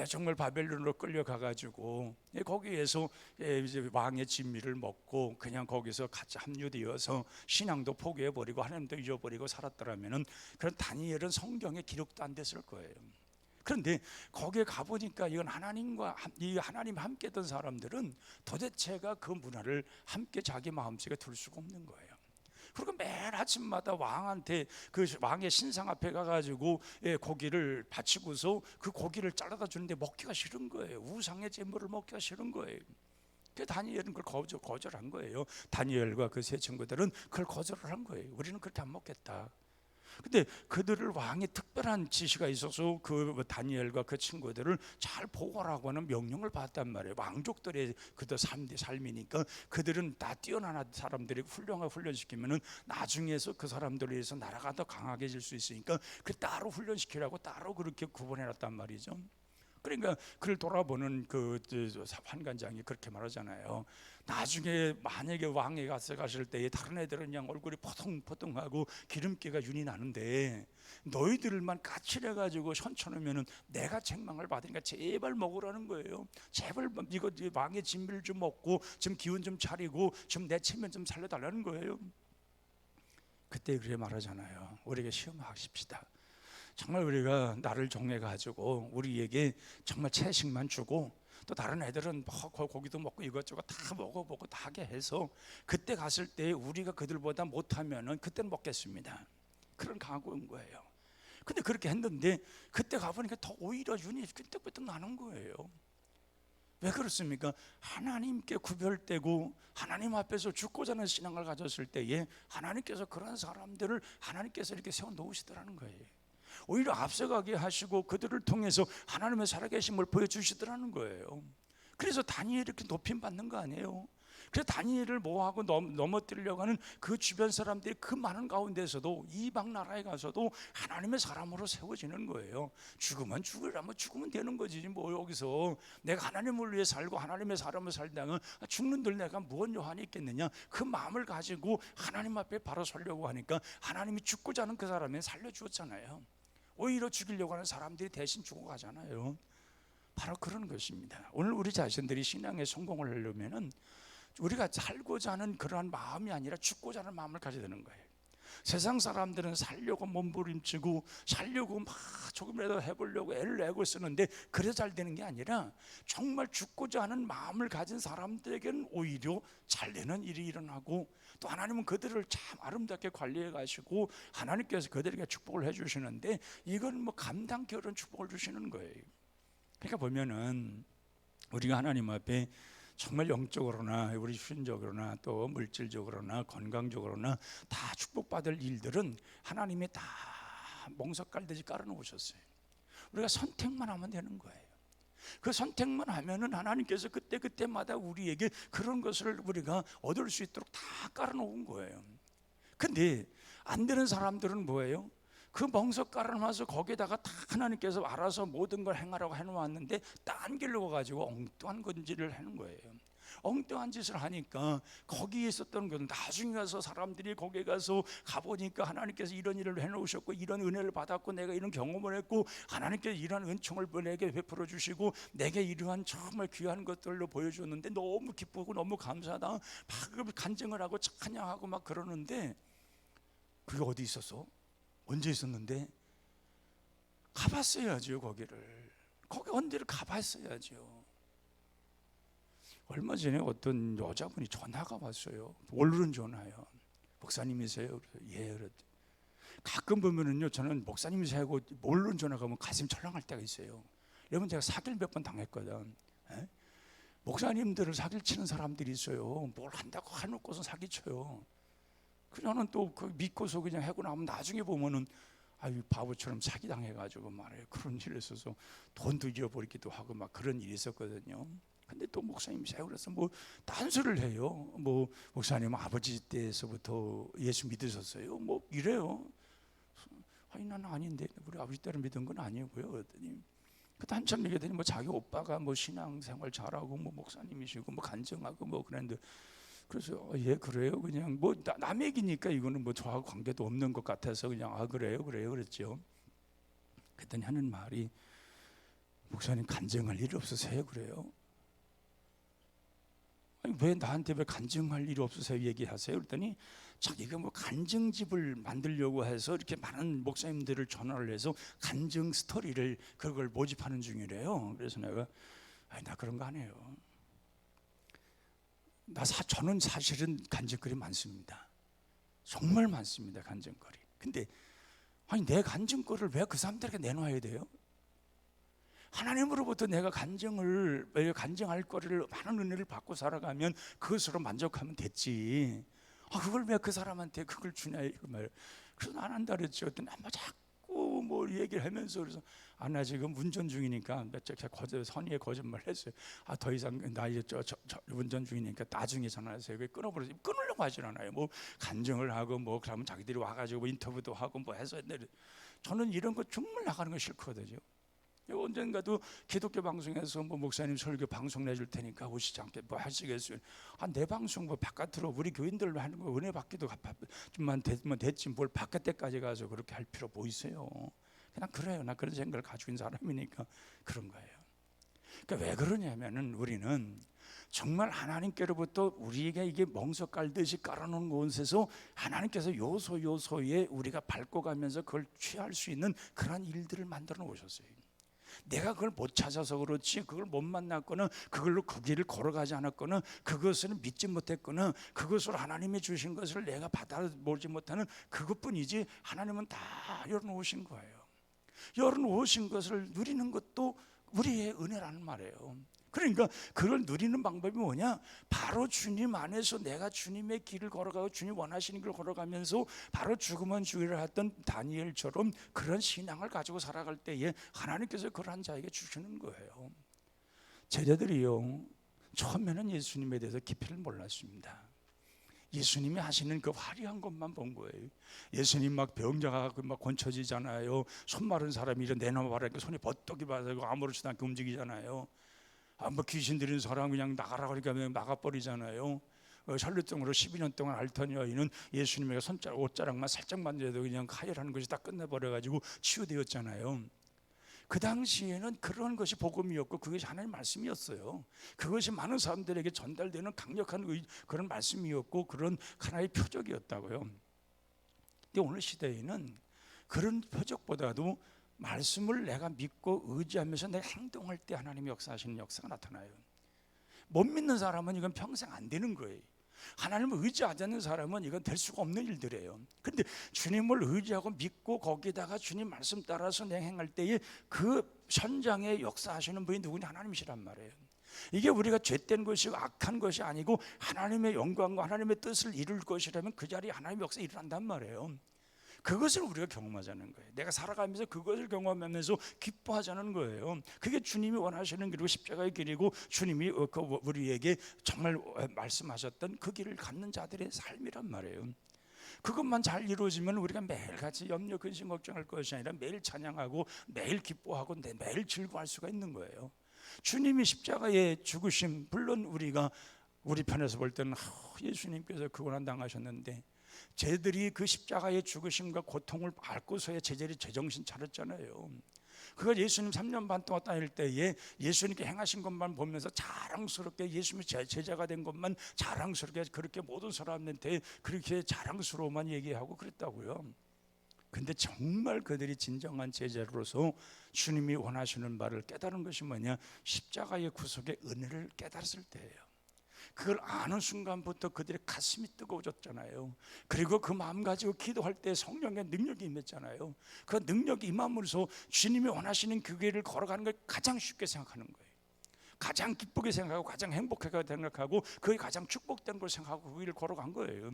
정말 바벨론으로 끌려가가지고 거기에서 이제 왕의 진미를 먹고 그냥 거기서 같이 합류되어서 신앙도 포기해버리고 하나님도 잊어버리고 살았더라면은 그런 다니엘은 성경에 기록도 안 됐을 거예요. 그런데 거기에 가보니까 이건 하나님 함께 했던 사람들은 도대체가 그 문화를 함께 자기 마음속에 둘 수가 없는 거예요. 그리고 매일 아침마다 왕한테 그 왕의 신상 앞에 가가지고 고기를 바치고서 그 고기를 잘라다 주는데 먹기가 싫은 거예요. 우상의 제물을 먹기가 싫은 거예요. 그 다니엘은 그걸 거절한 거예요. 다니엘과 그 세 친구들은 그걸 거절을 한 거예요. 우리는 그렇게 안 먹겠다. 근데 그들을 왕의 특별한 지시가 있어서 그 다니엘과 그 친구들을 잘 보호하라고 하는 명령을 받았단 말이에요. 왕족들의 그들 삶이니까 그들은 다 뛰어난 사람들이 훌륭하게 훈련시키면은 나중에서 그 사람들에 의해서 나라가 더 강하게질 수 있으니까 그 따로 훈련시키라고 따로 그렇게 구분해놨단 말이죠. 그러니까 그를 돌아보는 그 환관장이 그렇게 말하잖아요. 나중에 만약에 왕에 가실 때에 다른 애들은 그냥 얼굴이 포동포동하고 기름기가 윤이 나는데 너희들만 까칠해가지고 현쳐놓으면은 내가 책망을 받으니까 제발 먹으라는 거예요. 제발 이거 왕의 진미를 좀 먹고 좀 기운 좀 차리고 좀 내 체면 좀 살려달라는 거예요. 그때 그렇게 말하잖아요. 우리에게 시험하십시다. 정말 우리가 나를 정해가지고 우리에게 정말 채식만 주고 또 다른 애들은 고기도 먹고 이것저것 다 먹어보고 다 하게 해서 그때 갔을 때 우리가 그들보다 못하면은 그때는 먹겠습니다. 그런 각오인 거예요. 근데 그렇게 했는데 그때 가보니까 더 오히려 윤이 끈적끈적 나는 거예요. 왜 그렇습니까? 하나님께 구별되고 하나님 앞에서 죽고자 하는 신앙을 가졌을 때에 하나님께서 그런 사람들을 하나님께서 이렇게 세워 놓으시더라는 거예요. 오히려 앞서가게 하시고 그들을 통해서 하나님의 살아계심을 보여주시더라는 거예요. 그래서 다니엘이 이렇게 높임 받는 거 아니에요. 그래서 다니엘을 뭐하고 넘어뜨리려고 하는 그 주변 사람들이 그 많은 가운데서도 이방 나라에 가서도 하나님의 사람으로 세워지는 거예요. 죽으면 죽으라면 죽으면 되는 거지. 뭐 여기서 내가 하나님을 위해 살고 하나님의 사람을 살다가 죽는들 내가 무슨 요한이 있겠느냐. 그 마음을 가지고 하나님 앞에 바로 서려고 하니까 하나님이 죽고자 하는 그 사람을 살려주었잖아요. 오히려 죽이려고 하는 사람들이 대신 죽어가잖아요. 바로 그런 것입니다. 오늘 우리 자신들이 신앙에 성공을 하려면은 우리가 살고자 하는 그러한 마음이 아니라 죽고자 하는 마음을 가져야 되는 거예요. 세상 사람들은 살려고 몸부림치고 살려고 막 조금이라도 해보려고 애를 내고 쓰는데 그래서 잘 되는 게 아니라 정말 죽고자 하는 마음을 가진 사람들에게는 오히려 잘 되는 일이 일어나고 또 하나님은 그들을 참 아름답게 관리해 가시고 하나님께서 그들에게 축복을 해주시는데 이건 뭐 감당케 어려운 축복을 주시는 거예요. 그러니까 보면은 우리가 하나님 앞에 정말 영적으로나 우리 신적으로나 또 물질적으로나 건강적으로나 다 축복받을 일들은 하나님이 다 멍석 깔듯이 깔아놓으셨어요. 우리가 선택만 하면 되는 거예요. 그 선택만 하면은 하나님께서 그때마다 우리에게 그런 것을 우리가 얻을 수 있도록 다 깔아놓은 거예요. 근데 안 되는 사람들은 뭐예요? 그 멍석 깔아놔서 거기에다가 다 하나님께서 알아서 모든 걸 행하라고 해놓았는데 딴 길로 가가지고 엉뚱한 건지를 하는 거예요. 엉뚱한 짓을 하니까 거기에 있었던 건 나중에 가서 사람들이 거기에 가서 가보니까 하나님께서 이런 일을 해놓으셨고 이런 은혜를 받았고 내가 이런 경험을 했고 하나님께서 이런 은총을 내게 베풀어 주시고 내게 이러한 정말 귀한 것들로 보여줬는데 너무 기쁘고 너무 감사하다 막 간증을 하고 찬양하고 막 그러는데 그게 어디 있었어? 언제 있었는데? 가봤어야죠. 거기 언제를 가봤어야죠. 얼마 전에 어떤 여자분이 전화가 왔어요. 모르는 전화요. 목사님이세요? 예. 그랬더니 가끔 보면은요, 저는 목사님이세요 하고 모르는 전화가 오면 가슴 철렁할 때가 있어요. 여러분 제가 사기를 몇 번 당했거든. 에? 목사님들을 사기를 치는 사람들이 있어요. 뭘 한다고 해놓고서 사기쳐요. 그녀는 또 그 믿고서 그냥 하고 나면 나중에 보면은 아유 바보처럼 사기 당해가지고 말해요. 그런 일이 있어서 돈도 잃어버리기도 하고 막 그런 일이 있었거든요. 근데 또 목사님이세요. 그래서 뭐 딴소리를 해요. 뭐 목사님 아버지 때에서부터 예수 믿으셨어요? 뭐 이래요. 아니 나는 아닌데 우리 아버지 때를 믿은 건 아니고요. 그랬더니 그때 한참 얘기했더니 뭐 자기 오빠가 뭐 신앙생활 잘하고 뭐 목사님이시고 뭐 간증하고 뭐 그랬는데 그래서 예 그래요 그냥 뭐 남 얘기니까 이거는 뭐 저하고 관계도 없는 것 같아서 그냥 아 그래요 그랬죠. 그랬더니 하는 말이 목사님 간증할 일 없으세요? 그래요. 아니 왜 나한테 왜 간증할 일이 없으세요 얘기하세요? 그랬더니 자기가 뭐 간증집을 만들려고 해서 이렇게 많은 목사님들을 전화를 해서 간증 스토리를 그걸 모집하는 중이래요. 그래서 내가 아니 나 그런 거 안 해요. 저는 사실은 간증거리 많습니다. 정말 많습니다. 간증거리. 근데 아니 내 간증거리를 왜 그 사람들에게 내놔야 돼요? 하나님으로부터 내가 간증할 거리를 많은 은혜를 받고 살아가면 그것으로 만족하면 됐지. 그걸 왜 그 사람한테 그걸 주냐 이거 말. 그래서 안 한다 그랬죠. 그랬더니 뭐 자꾸 뭐 얘기를 하면서 그래서 나 지금 운전 중이니까 선의의 거짓말 했어요. 더 이상 나 이제 저 운전 중이니까 나중에 전화하세요. 끊어버려서 끊으려고 하질 않아요. 뭐 간증을 하고 뭐 그러면 자기들이 와가지고 뭐 인터뷰도 하고 뭐 해서 저는 이런 거 정말 나가는 거 싫거든요. 언젠가도 기독교 방송에서 뭐 목사님 설교 방송 내줄 테니까 오시지 않게 뭐 하시겠어요? 내 방송 뭐 바깥으로 우리 교인들로 하는 거 은혜 받기도 좀만 되면 됐지 뭘 바깥에까지 가서 그렇게 할 필요 뭐 있어요? 그냥 그래요. 나 그런 생각을 가지고 있는 사람이니까 그런 거예요. 그러니까 왜 그러냐면은 우리는 정말 하나님께로부터 우리에게 이게 멍석 깔듯이 깔아놓은 곳에서 하나님께서 요소요소에 우리가 밟고 가면서 그걸 취할 수 있는 그런 일들을 만들어 놓으셨어요. 내가 그걸 못 찾아서 그렇지, 그걸 못 만났거나 그걸로 그 길을 걸어가지 않았거나 그것을 믿지 못했거나 그것으로 하나님이 주신 것을 내가 받아보지 못하는 그것뿐이지, 하나님은 다 열어놓으신 거예요. 열어놓으신 것을 누리는 것도 우리의 은혜라는 말이에요. 그러니까 그걸 누리는 방법이 뭐냐? 바로 주님 안에서 내가 주님의 길을 걸어가고 주님 원하시는 길을 걸어가면서 바로 죽으면 주기를 했던 다니엘처럼 그런 신앙을 가지고 살아갈 때에 하나님께서 그러한 자에게 주시는 거예요. 제자들이요, 처음에는 예수님에 대해서 깊이를 몰랐습니다. 예수님이 하시는 그 화려한 것만 본 거예요. 예수님 막 병자가 막 권쳐지잖아요. 손 마른 사람이 이런 내놓아봐라니까 손이 버떡이 받아서 아무렇지도 않게 움직이잖아요. 뭐 귀신 들린 사람 그냥 나가라 그러니까 나가버리잖아요. 혈루증으로 12년 동안 앓던 여인은 예수님의 옷자락만 살짝 만져도 그냥 가열하는 것이 다 끝내버려가지고 치유되었잖아요. 그 당시에는 그런 것이 복음이었고 그것이 하나님의 말씀이었어요. 그것이 많은 사람들에게 전달되는 강력한 그런 말씀이었고 그런 하나의 표적이었다고요. 근데 오늘 시대에는 그런 표적보다도 말씀을 내가 믿고 의지하면서 내가 행동할 때 하나님이 역사하시는 역사가 나타나요. 못 믿는 사람은 이건 평생 안 되는 거예요. 하나님을 의지하지 않는 사람은 이건 될 수가 없는 일들이에요. 그런데 주님을 의지하고 믿고 거기다가 주님 말씀 따라서 행할 때에 그 현장에 역사하시는 분이 누구냐? 하나님이시란 말이에요. 이게 우리가 죄된 것이고 악한 것이 아니고 하나님의 영광과 하나님의 뜻을 이룰 것이라면 그 자리에 하나님의 역사가 일어난단 말이에요. 그것을 우리가 경험하자는 거예요. 내가 살아가면서 그것을 경험하면서 기뻐하자는 거예요. 그게 주님이 원하시는 길이고 십자가의 길이고 주님이 우리에게 정말 말씀하셨던 그 길을 갖는 자들의 삶이란 말이에요. 그것만 잘 이루어지면 우리가 매일같이 염려 근심 걱정할 것이 아니라 매일 찬양하고 매일 기뻐하고 매일 즐거워할 수가 있는 거예요. 주님이 십자가의 죽으심, 물론 우리가 우리 편에서 볼 때는 예수님께서 그 고난 당하셨는데 쟤들이 그 십자가의 죽으심과 고통을 앓고서야 제자리 제정신 차렸잖아요. 그걸 예수님 3년 반 동안 다닐 때에 예수님께 행하신 것만 보면서 자랑스럽게 예수님이 제자가 된 것만 자랑스럽게 그렇게 모든 사람한테 그렇게 자랑스러워만 얘기하고 그랬다고요. 근데 정말 그들이 진정한 제자로서 주님이 원하시는 바를 깨달은 것이 뭐냐? 십자가의 구속의 은혜를 깨달았을 때예요. 그걸 아는 순간부터 그들의 가슴이 뜨거워졌잖아요. 그리고 그 마음 가지고 기도할 때 성령의 능력이 임했잖아요. 그 능력이 임함으로써 주님이 원하시는 그 길을 걸어가는 걸 가장 쉽게 생각하는 거예요. 가장 기쁘게 생각하고 가장 행복하게 생각하고 그게 가장 축복된 걸 생각하고 그 길을 걸어간 거예요.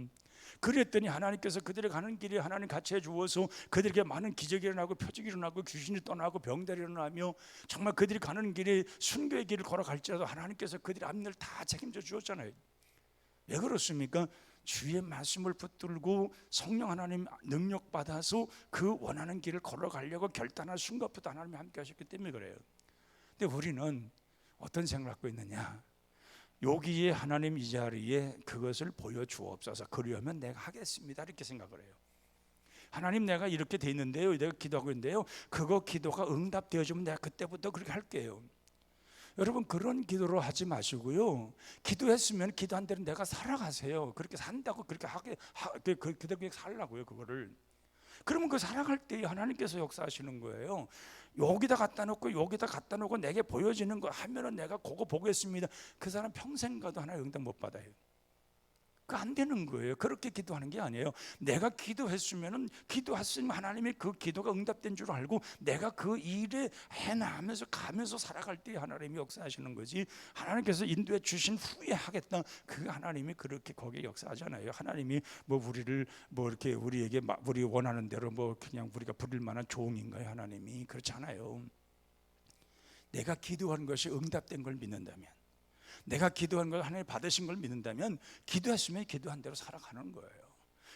그랬더니 하나님께서 그들이 가는 길에 하나님 같이 해주어서 그들에게 많은 기적이 일어나고 표적이 일어나고 귀신이 떠나고 병들이 일어나며 정말 그들이 가는 길에 순교의 길을 걸어갈지라도 하나님께서 그들의 앞일을 다 책임져 주었잖아요. 왜 그렇습니까? 주의 말씀을 붙들고 성령 하나님 능력 받아서 그 원하는 길을 걸어가려고 결단한 순간부터 하나님이 함께 하셨기 때문에 그래요. 근데 우리는 어떤 생각을 갖고 있느냐? 여기에 하나님 이 자리에 그것을 보여주옵소서. 그러면 내가 하겠습니다. 이렇게 생각을 해요. 하나님 내가 이렇게 돼 있는데요. 내가 기도하고 있는데요. 그거 기도가 응답되어지면 내가 그때부터 그렇게 할게요. 여러분 그런 기도로 하지 마시고요. 기도했으면 기도한 대로 내가 살아가세요. 그렇게 산다고 그렇게 그렇게 살라고요. 그거를. 그러면 그 살아갈 때 하나님께서 역사하시는 거예요. 여기다 갖다 놓고 여기다 갖다 놓고 내게 보여지는 거 하면은 내가 그거 보겠습니다. 그 사람 평생 가도 하나님 응답 못 받아요. 그 안 되는 거예요. 그렇게 기도하는 게 아니에요. 내가 기도했으면은 기도했으면 하나님이 그 기도가 응답된 줄 알고 내가 그 일에 해나가면서 가면서 살아갈 때 하나님이 역사하시는 거지. 하나님께서 인도해 주신 후에 하겠다. 그 하나님이 그렇게 거기에 역사하잖아요. 하나님이 뭐 우리를 뭐 이렇게 우리에게 우리 원하는 대로 뭐 그냥 우리가 부릴 만한 종인가요? 하나님이 그렇지 않아요. 내가 기도한 것이 응답된 걸 믿는다면, 내가 기도한 걸 하나님 받으신 걸 믿는다면 기도했으면 기도한 대로 살아가는 거예요.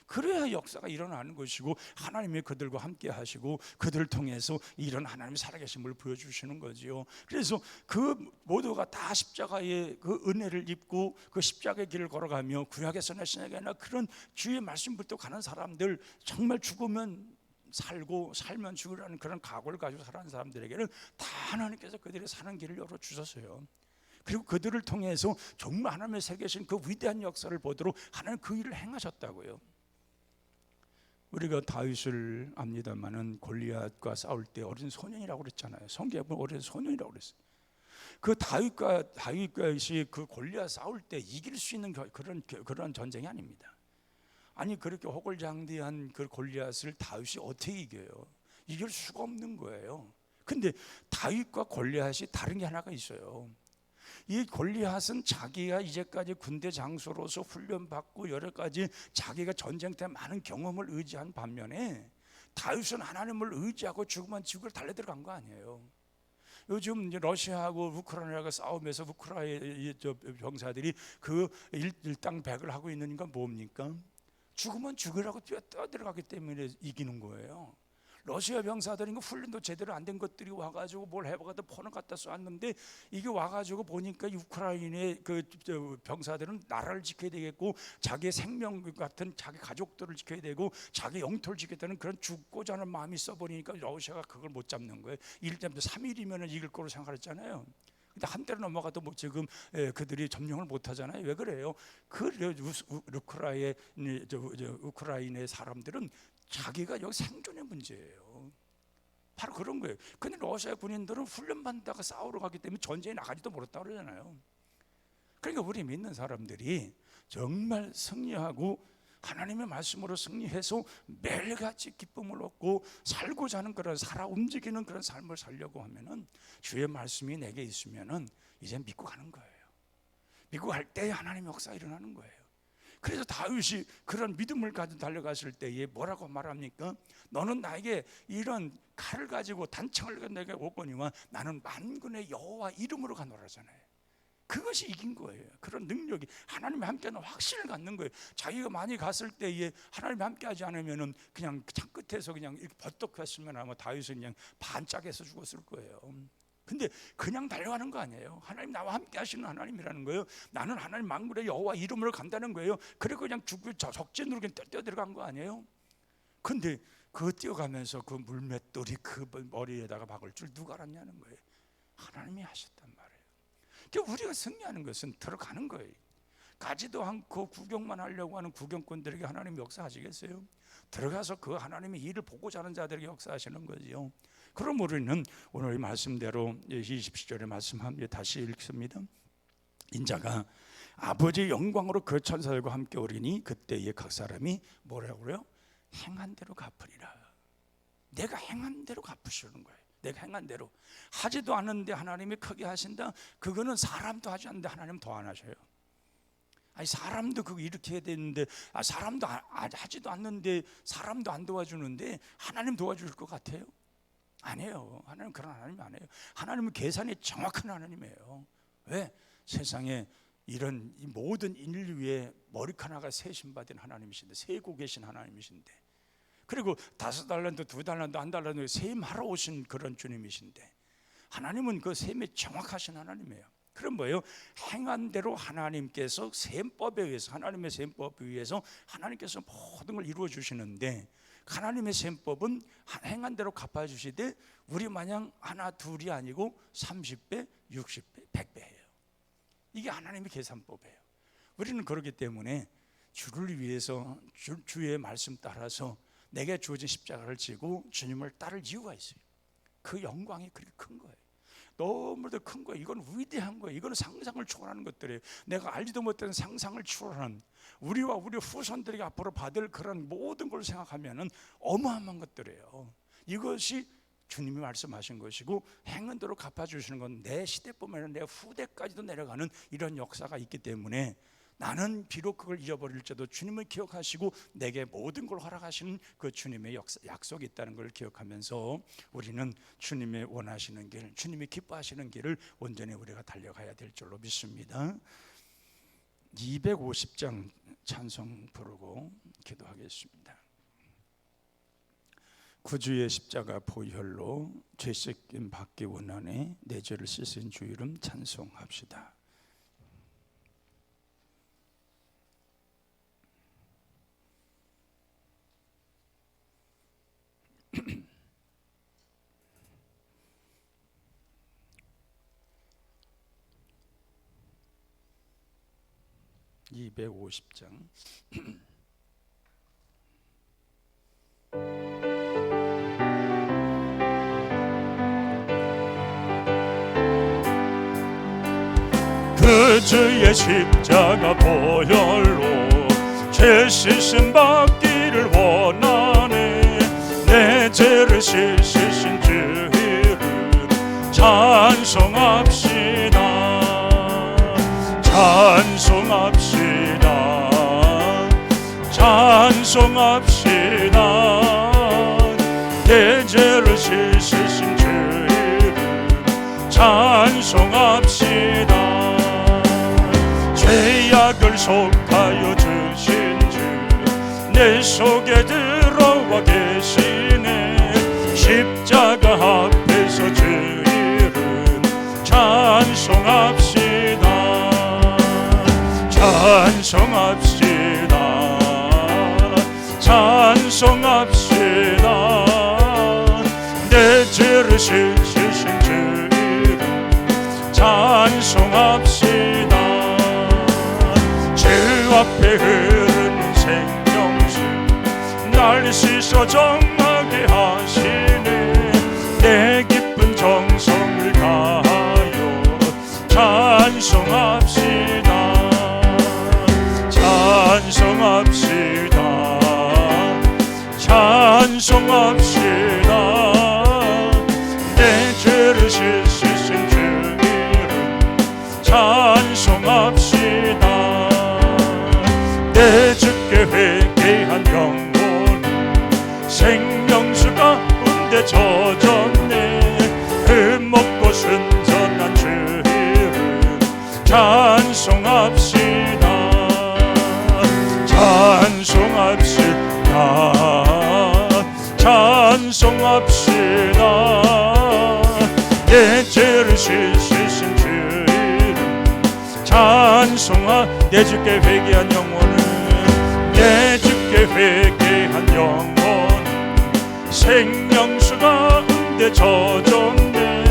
그래야 역사가 일어나는 것이고 하나님이 그들과 함께 하시고 그들을 통해서 이런 하나님의 살아계심을 보여주시는 거지요. 그래서 그 모두가 다 십자가의 그 은혜를 입고 그 십자가의 길을 걸어가며 구약에서나 신약에나 그런 주의 말씀부터 가는 사람들, 정말 죽으면 살고 살면 죽으라는 그런 각오를 가지고 살아가는 사람들에게는 다 하나님께서 그들의 사는 길을 열어주셨어요. 그리고 그들을 통해서 정말 하나님의 새기신 그 위대한 역사를 보도록 하나님 그 일을 행하셨다고요. 우리가 다윗을 압니다마는 골리앗과 싸울 때 어린 소년이라고 그랬잖아요. 성경에 보면 어린 소년이라고 그랬어요. 그 다윗과 그 골리앗 싸울 때 이길 수 있는 그런 전쟁이 아닙니다. 아니 그렇게 호골장대한 그 골리앗을 다윗이 어떻게 이겨요? 이길 수가 없는 거예요. 근데 다윗과 골리앗이 다른 게 하나가 있어요. 이 골리앗은 자기가 이제까지 군대 장소로서 훈련받고 여러 가지 자기가 전쟁 때 많은 경험을 의지한 반면에 다윗은 하나님을 의지하고 죽으면 죽을 달려들어간 거 아니에요. 요즘 이제 러시아하고 우크라이나가 싸우면서 우크라이나 병사들이 그 일당백을 하고 있는 건 뭡니까? 죽으면 죽으라고 뛰어들어가기 때문에 이기는 거예요. 러시아 병사들이 훈련도 제대로 안 된 것들이 와가지고 뭘 해봐가도 포는 갖다 쏘았는데 이게 와가지고 보니까 우크라이나의 그 병사들은 나라를 지켜야 되겠고 자기의 생명 같은 자기 가족들을 지켜야 되고 자기 영토를 지켜야 되는 그런 죽고자 하는 마음이 있어버리니까 러시아가 그걸 못 잡는 거예요. 3일이면 이길 거로 생각했잖아요. 근데 한때로 넘어가도 뭐 지금 그들이 점령을 못 하잖아요. 왜 그래요? 그 우크라이나의 사람들은 자기가 여기 생존의 문제예요. 바로 그런 거예요. 근데 러시아 군인들은 훈련받다가 싸우러 가기 때문에 전쟁에 나가지도 못했다 그러잖아요. 그러니까 우리 믿는 사람들이 정말 승리하고 하나님의 말씀으로 승리해서 매일같이 기쁨을 얻고 살고자 하는 그런 살아 움직이는 그런 삶을 살려고 하면은 주의 말씀이 내게 있으면은 이제 믿고 가는 거예요. 믿고 갈 때 하나님의 역사가 일어나는 거예요. 그래서 다윗이 그런 믿음을 가지고 달려갔을 때에 뭐라고 말합니까? 너는 나에게 이런 칼을 가지고 단창을 가지고 내게 오거니와 나는 만군의 여호와 이름으로 가노라잖아요. 그것이 이긴 거예요. 그런 능력이 하나님이 함께하는 확신을 갖는 거예요. 자기가 많이 갔을 때에 하나님이 함께하지 않으면은 그냥 창 끝에서 그냥 이렇게 버떡했으면 아마 다윗은 그냥 반짝해서 죽었을 거예요. 근데 그냥 달려가는 거 아니에요. 하나님 나와 함께 하시는 하나님이라는 거예요. 나는 하나님 만군의 여호와 이름으로 간다는 거예요. 그리고 그냥 적진으로 그냥 뛰어들어간 거 아니에요. 근데 그 뛰어가면서 그 물맷돌이 그 머리에다가 박을 줄 누가 알았냐는 거예요. 하나님이 하셨단 말이에요. 그러니까 우리가 승리하는 것은 들어가는 거예요. 가지도 않고 구경만 하려고 하는 구경꾼들에게 하나님이 역사하시겠어요? 들어가서 그 하나님의 일을 보고자 하는 자들에게 역사하시는 거지요. 그럼 우리는 오늘 이 말씀대로 20절의 말씀합니다. 다시 읽습니다. 인자가 아버지의 영광으로 그 천사들과 함께 오리니 그때에 각 사람이 뭐라고 그래요? 행한 대로 갚으리라. 내가 행한 대로 갚으시는 거예요. 내가 행한 대로. 하지도 않는데 하나님이 크게 하신다. 그거는 사람도 하지 않는데 하나님 더 안 하셔요. 아니 사람도 그거 이렇게 해야 되는데 사람도 하지도 않는데 사람도 안 도와주는데 하나님 도와줄 것 같아요? 아니에요. 하나님 그런 하나님이 아니에요. 하나님은 계산이 정확한 하나님이에요. 왜? 세상에 이런 이 모든 인류의 머리카락 하나가 세심받은 하나님이신데 세고 계신 하나님이신데 그리고 5달란트, 2달란트, 1달란트 세임하러 오신 그런 주님이신데 하나님은 그 셈이 정확하신 하나님이에요. 그럼 뭐예요? 행한 대로 하나님께서 셈법에 의해서 하나님의 셈법에 의해서 하나님께서 모든 걸 이루어 주시는데 하나님의 셈법은 행한 대로 갚아주시되 우리 마냥 하나 둘이 아니고 30배, 60배, 100배예요. 이게 하나님의 계산법이에요. 우리는 그렇기 때문에 주를 위해서 주의 말씀 따라서 내게 주어진 십자가를 지고 주님을 따를 이유가 있어요. 그 영광이 그렇게 큰 거예요. 너무도 큰 거예요. 이건 위대한 거예요. 이건 상상을 초월하는 것들이에요. 내가 알지도 못하는 상상을 초월하는, 우리와 우리 후손들이 앞으로 받을 그런 모든 걸 생각하면은 어마어마한 것들이에요. 이것이 주님이 말씀하신 것이고, 행운대로 갚아주시는 건 내 시대뿐만 아니라 내 후대까지도 내려가는 이런 역사가 있기 때문에, 나는 비록 그걸 잊어버릴지라도 주님을 기억하시고 내게 모든 걸 허락하시는 그 주님의 약속이 있다는 걸 기억하면서 우리는 주님의 원하시는 길, 주님이 기뻐하시는 길을 온전히 우리가 달려가야 될 줄로 믿습니다. 250장 찬송 부르고 기도하겠습니다. 구주의 십자가 보혈로 죄 씻김 받기 원하네, 내 죄를 씻은 주 이름 찬송합시다. (250장) 그 주의 십자가 보혈로 죄 씻음 받기를 원하네, 내 죄를 씻으신 주 이름 찬송합시다. 찬송합시다. 찬송합시다. 내 죄를 씻으신 주 이름 찬송합시다. 죄악을 속하여 주신 주 내 속에 들어와 계시네, 십자가 앞에서 주 이름 찬송합시다. 찬송합시다. 찬송합시다. 내 죄를 씻으신 주 이름 찬송합시다. 죄 앞에 흐르는 생명수 날 씻어 정하게 하시네, 내 기쁜 정성을 다하여 찬송합시다. 찬송합시다. 찬송합시다. 내 죄를 씻으신 주 이름 찬송합시다. 내 주께 회개한 영혼 생명수 가운데 젖었네, 그 먹고 순전한 주 이름 찬송합시다. 찬송합시다. 찬송합시다. 내 죄를 씻으신 주 이름 찬송하. 내 주께 회개한 영혼은, 내 주께 회개한 영혼은 생명수 가운데 젖었네,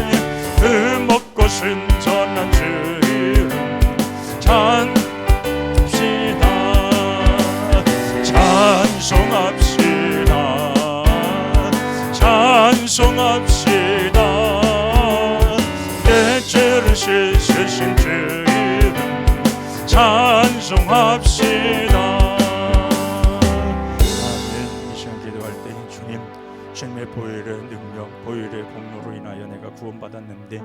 그 먹고 순전한 주 이름 찬송합시다. 찬송합시다. 찬송합시다. 내 죄를 씻으신 주 이름 찬송합시다. 아멘. 이 시간 기도할 때 주님, 주님의 보혈의 능력, 보혈의 공로로 인하여 내가 구원받았는데,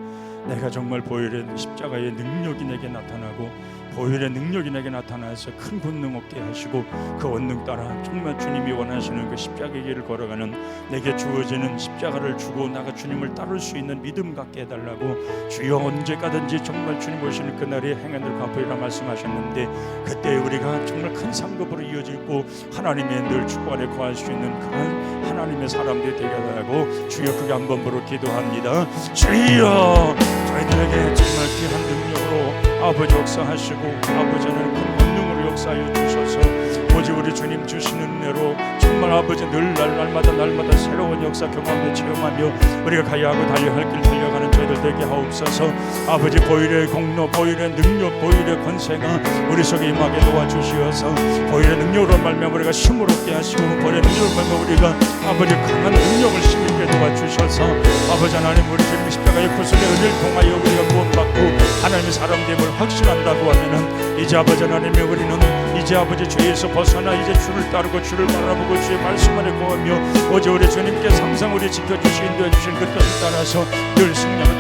내가 정말 보혈의 십자가의 능력이 내게 나타나고 보혈의 능력이 내게 나타나서 큰 권능 얻게 하시고, 그 권능 따라 정말 주님이 원하시는 그 십자가의 길을 걸어가는 내게 주어지는 십자가를 주고 나가 주님을 따를 수 있는 믿음 갖게 해달라고, 주여 언제 가든지 정말 주님 오시는 그날이 행한들 갚으리라 말씀하셨는데, 그때 우리가 정말 큰 상급으로 이어지고 하나님의 늘 주권 안에 거할 수 있는 그런 하나님의 사람들이 되게 해달라고 주여 크게 한 번 부르 기도합니다. 주여 저희들에게 정말 귀한 능력으로 아버지 역사하시고, 아버지 하나님 큰 권능으로 역사하여 주셔서 아버지 우리 주님 주시는 은혜로 정말 아버지 늘 날마다 새로운 역사 경험하며 체험하며 우리가 가야 하고 달려야 할 길 달려가는 저희들 되게 하옵소서. 아버지 보일의 공로, 보일의 능력, 보일의 권세가 우리 속에 임하게 도와주시어서 보일의 능력으로 말미암아 우리가 힘으롭게 하시고 보일의 능력으로 말미암아 우리가 아버지 강한 능력을 심있게 도와주셔서 아버지 하나님 우리 주님 십자가의 구속의 은혜를 통하여 우리가 구원받고 하나님의 사람 됨을 확신한다고 하면은 이제 아버지 하나님의 우리는 이제 아버지 죄에서 벗어나 이제 주를 따르고 주를 바라보고 주의 말씀 안에 거하며 오직 우리 주님께서 항상 우리 지켜주시 인도해 주신 그 뜻을 따라서 늘 승리하며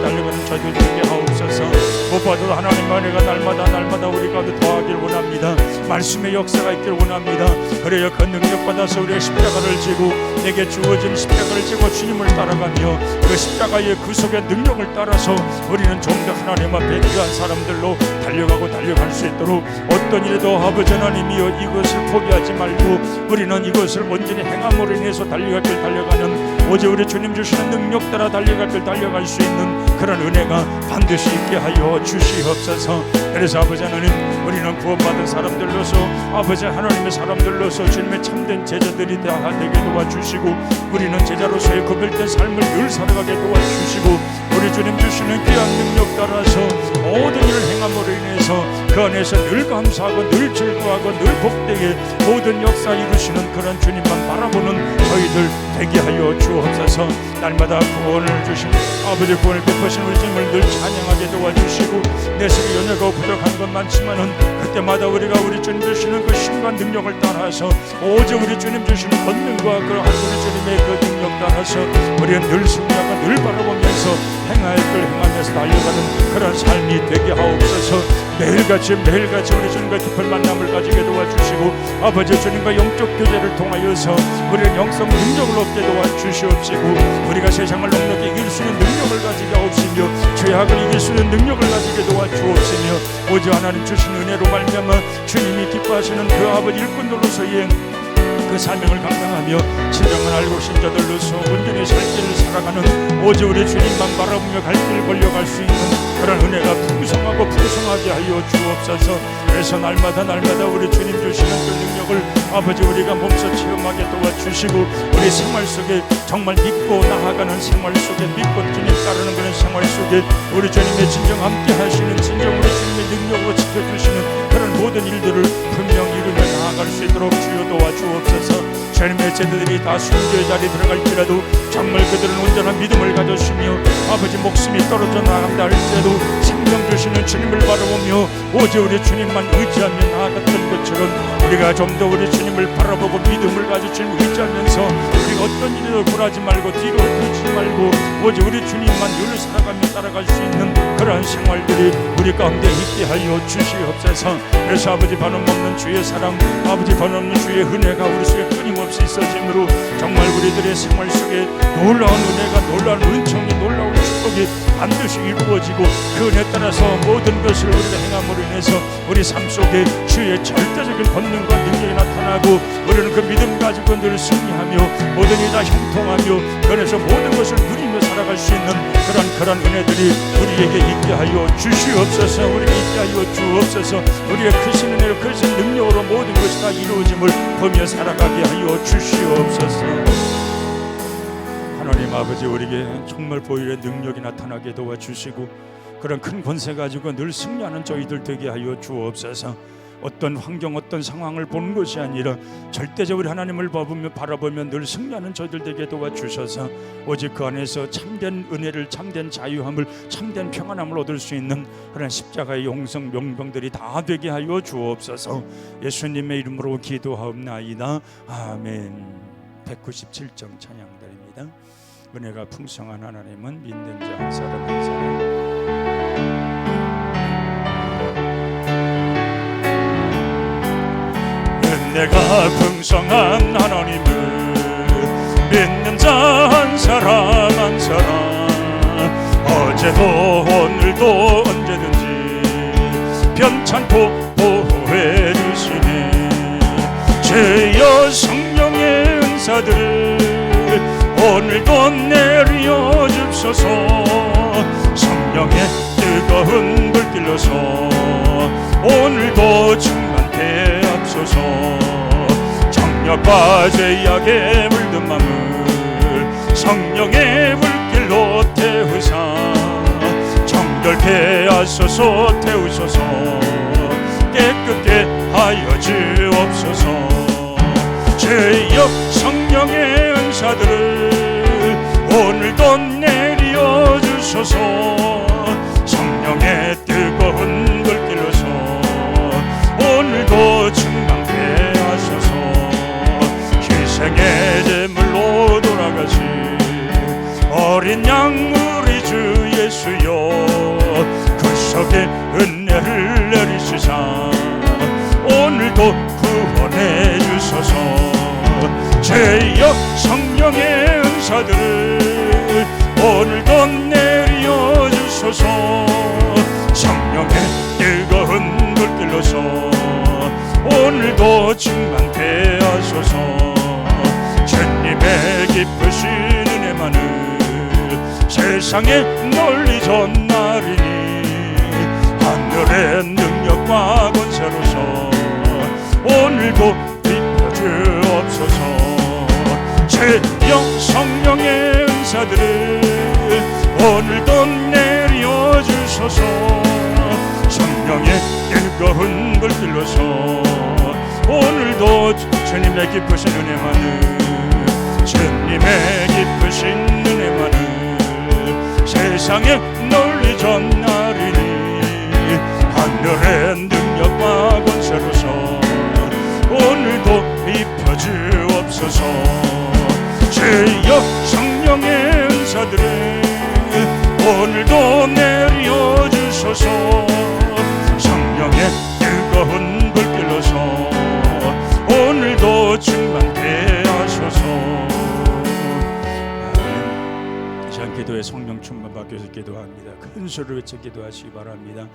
달려가는 저희들 되게 하옵소서. 무엇보다도 하나님의 은혜가 날마다 우리 가운데 더하길 원합니다. 말씀의 역사가 있길 원합니다. 그래야 그 능력 받아서 우리의 십자가를 지고 내게 주어진 십자가를 지고 주님을 따라가며 그 십자가의 그 속의 능력을 따라서 우리는 좀 더 하나님 앞에 귀한 사람들로 달려갈 수 있도록 어떤 일에도 아버지 하나님이여 이것을 포기하지 말고 우리는 이것을 온전히 행함으로 인해서 달려갈 길 달려가는 오직 우리 주님 주시는 능력 따라 달려갈 길 달려갈 수 있는 그런 은혜가 반드시 있게 하여 주시옵소서. 그래서 아버지 하나님 우리는 구원받은 사람들로서 아버지 하나님의 사람들로서 주님의 참된 제자들이 다 되게 도와주시고 우리는 제자로서의 구별된 삶을 늘 살아가게 도와주시고 우리 주님 주시는 귀한 능력 따라서 모든 일을 행함으로 인해서 그 안에서 늘 감사하고 늘 즐거워하고 늘 복되게 모든 역사 이루시는 그런 주님만 바라보는 저희들 되게 하여 주옵소서. 날마다 구원을 주신 아버지 구원을 베푸신 우리 주님을 늘 찬양하게 도와주시고 내 속에 연약하고 부족한 것 많지만은 그때마다 우리가 우리 주님 주시는 그 신관 능력을 따라서 오직 우리 주님 주시는 권능과 그 우리 주님의 그 능력 따라서 우리는 늘 승리하고 늘 바라보면서 행할 걸 행하면서 달려가는 그런 삶이 되게 하옵소서. 매일같이 우리 주님과 깊은 만남을 가지게 도와주시고 아버지 주님과 영적 교제를 통하여서 우리는 영성 능력을 얻게 도와주시옵시고 우리가 세상을 넉넉히 이길 수 있는 능력을 가지게 하옵시며 죄악을 이길 수 있는 능력을 가지게 도와주옵시며 오직 하나님 주신 은혜로 말미암아 주님이 기뻐하시는 그 아버지 일꾼들로서의 그 사명을 감당하며 진정한 알고 신자들로서 온전히 살 길을 살아가는 오직 우리 주님만 바라보며 갈 길을 걸려갈 수 있는 그런 은혜가 풍성하고 풍성하게 하여 주옵소서. 그래서 날마다 우리 주님 주시는 그 능력을 아버지 우리가 몸소 체험하게 도와주시고 우리 생활 속에 정말 믿고 나아가는 생활 속에 믿고 주님 따르는 그런 생활 속에 우리 주님의 진정 함께 하시는 진정 우리 주님의 능력으로 지켜주시는 그런 모든 일들을 분명히 이루며 나아갈 수 있도록 주여 도와주옵소서. 주님의 제자들이 다 순교의 자리에 들어갈지라도 정말 그들은 온전한 믿음을 가졌으며 아버지 목숨이 떨어져 나간다 할지라도 생명 주시는 주님을 바라보며 오직 우리 주님만 의지하며 나아갔던 것처럼 우리가 좀 더 우리 주님을 바라보고 믿음을 가지고 주님을 의지하면서 우리가 어떤 일에도 굴하지 말고 뒤로 흩지 말고 오직 우리 주님만 늘 살아가며 따라갈 수 있는 그러한 생활들이 우리 가운데 있게 하여 주시옵소서. 그래서 아버지 번없는 주의 사랑 아버지 번없는 주의 은혜가 우리 속에 끊임없이 있어짐으로 정말 우리들의 생활 속에 놀라운 은혜가 놀라운 은총이 놀라운 축복이 반드시 이루어지고 그 은혜 따라서 모든 것을 우리가 행함으로 인해서 우리 삶 속에 주의 절대적인 권능과 능력이 나타나고 우리는 그 믿음 가지고 늘 승리하며 모든 일이 다 형통하며 그래서 모든 것을 누리며 살아갈 수 있는 그런 은혜들이 우리에게 있게 하여 주시옵소서. 우리에게 있게 하여 주옵소서. 우리의 크신 은혜로 크신 능력으로 모든 것이 다 이루어짐을 보며 살아가게 하여 주시옵소서. 하나님 아버지 우리에게 정말 보일의 능력이 나타나게 도와주시고 그런 큰 권세 가지고 늘 승리하는 저희들 되게 하여 주옵소서. 어떤 환경 어떤 상황을 보는 것이 아니라 절대적으로 하나님을 바라보며 늘 승리하는 저희들 되게 도와주셔서 오직 그 안에서 참된 은혜를 참된 자유함을 참된 평안함을 얻을 수 있는 그런 십자가의 용성 명병들이 다 되게 하여 주옵소서. 예수님의 이름으로 기도하옵나이다. 아멘. 197정 찬양드립니다. 은혜가 풍성한 하나님은 믿는 자 한 사람 한 사람 은혜가 풍성한 하나님을 믿는 자 한 사람 한 사람 어제도 오늘도 언제든지 변찮고 보호해 주시네. 주여 성령의 은사들을 오늘도 내려 줍소서. 성령의 뜨거운 불길로서 오늘도 충만케 하옵소서. 능력과 죄악에 물든 맘을 성령의 불길로 태우사 정결케 하소서. 태우소서. 깨끗게 하여 주옵소서. 죄역 성령의 은사들을 오늘도 내려 주소서. 성령의 뜨거운 불길로서 오늘도 충만케 하소서. 희생의 제물로 돌아가신 어린 양 우리 주 예수여, 구속의 은혜를 내리시사 오늘도 구원해 주소서. 죄역 성령의 은사들을 오늘도 내려 주소서. 성령의 뜨거운 불길로서 오늘도 충만케 하소서. 주님의 기쁘신 은혜만을 세상에 널리 전하리니 하늘의 능력과 권세로서 오늘도 입혀주옵소서. 죄역 성령의 은사들을 오늘도 내려주소서. 성령의 뜨거운 불길로서 오늘도 주님의 기쁘신 은혜만을 주님의 기쁘신 은혜만을 세상에 널리 전하리니 하늘의 능력과 권세로서 오늘도 입혀주옵소서. 죄역 성령의 은사들을 오늘도 내려주소서. 성령의 뜨거운 불길로서 오늘도 충만케 하소서. 시간 기도에 성령 충만 받기 위해서 기도합니다. 큰 소리로 외쳐 기도하시기 바랍니다.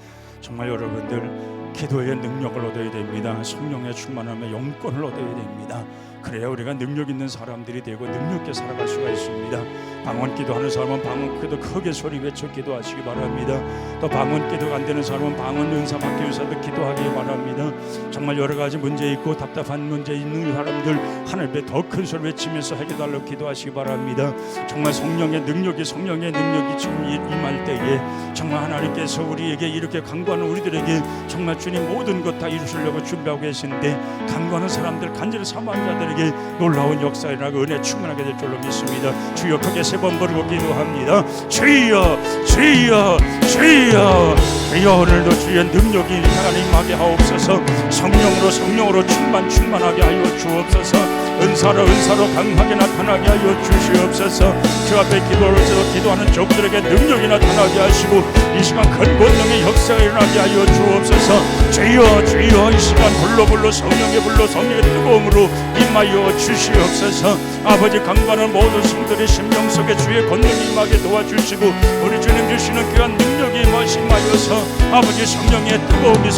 정말 여러분들 기도의 능력을 얻어야 됩니다. 성령의 충만함에 영권을 얻어야 됩니다. 그래야 우리가 능력 있는 사람들이 되고 능력 있게 살아갈 수가 있습니다. 방언 기도하는 사람은 방언 기도 크게 소리 외쳐 기도하시기 바랍니다. 또 방언 기도가 안 되는 사람은 방언 은사 받기 위해서도 기도하기 바랍니다. 정말 여러 가지 문제 있고 답답한 문제 있는 사람들 하늘 앞에 더 큰 소리 외치면서 해결달라고 기도하시기 바랍니다. 정말 성령의 능력이 지금 임할 때에 정말 하나님께서 우리에게 이렇게 간구하는 우리들에게 정말 주님 모든 것 다 이루시려고 준비하고 계신데 간구하는 사람들 간절히 사모하는 자들에게 놀라운 역사이라고 은혜 충만하게 될 줄로 믿습니다. 주여 크게 세 번 부르고 기도합니다. 주여 주여 주여 주여 오늘도 주의 능력이 하나님 임하게 하옵소서. 성령으로 충만하게 하여 주옵소서. 은사로 강하게 나타나게 하여 주시옵소서. 주 앞에 기도하는 종들에게 능력이 나타나게 하시고 이 시간 큰 권능의 역사가 일어나게 하여 주옵소서. 주여 이 시간 불로 성령의 뜨거움으로 임하여 주시옵소서. 아버지 강구하는 모든 성들의 심령 속에 주의 권능이 임하게 도와주시고 우리 주님 주시는 귀한 능력이 임하여서 아버지 성령의 뜨거움이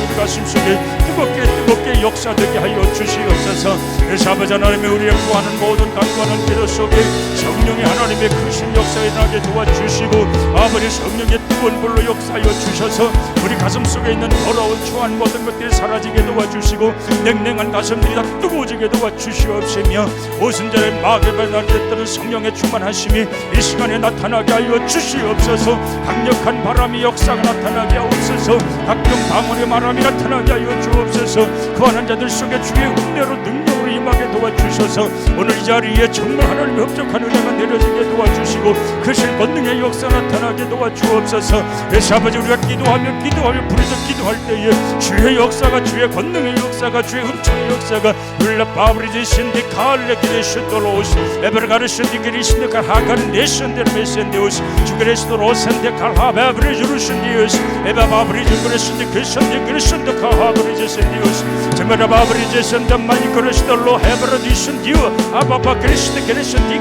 우리 가슴 속에 뜨겁게 역사되게 하여 주시옵소서. 그래서 아버지 하나님의 우리의 구하는 모든 간구하는 기도 속에 성령의 하나님의 크신 역사에 나게 도와주시고 아버지 성령의 뜨거운 불로 역사하여 주셔서 우리 가슴 속에 있는 더러운 추한 모든 것들이 사라지게 도와주시고 냉랭한 가슴들이 다 뜨거워지게 도와주시옵시며 오순절에 마귀에 날렸던 성령의 충만하심이 이 시간에 나타나게 하여 주시옵소서. 강력한 바람이 역사가 나타나게 하옵소서. 각종 방언의 바람이 나타나게 하여 주옵소서. 구하는 자들 속에 주의 은혜로 능력으로 임하게 도와주셔서 오늘 이 자리에 정말 하나님의 흡족한 은혜가 내려지게 도와주시고 크신 권능의 역사 나타나게 도와주옵소서. 그래서 아버지 우리가 기도하며 부르짖어 기도할 때에 주의 역사가 주의 권능의 역사가 주의 흡족의 역사가 울라 바브리지 신디 칼레 기레시도로스 에베르가르 신디 기리신데 칼하가르 네신데 메신데우스 주그레시도로 센데 칼하베브리주르 신디우스 에바바브리주 그레신데 그레신데 칼하브리지 신디우스 제메라 바브리지 신데 마이 그레시도로 헤브르디 신디우 아바바 그레신데 그레신데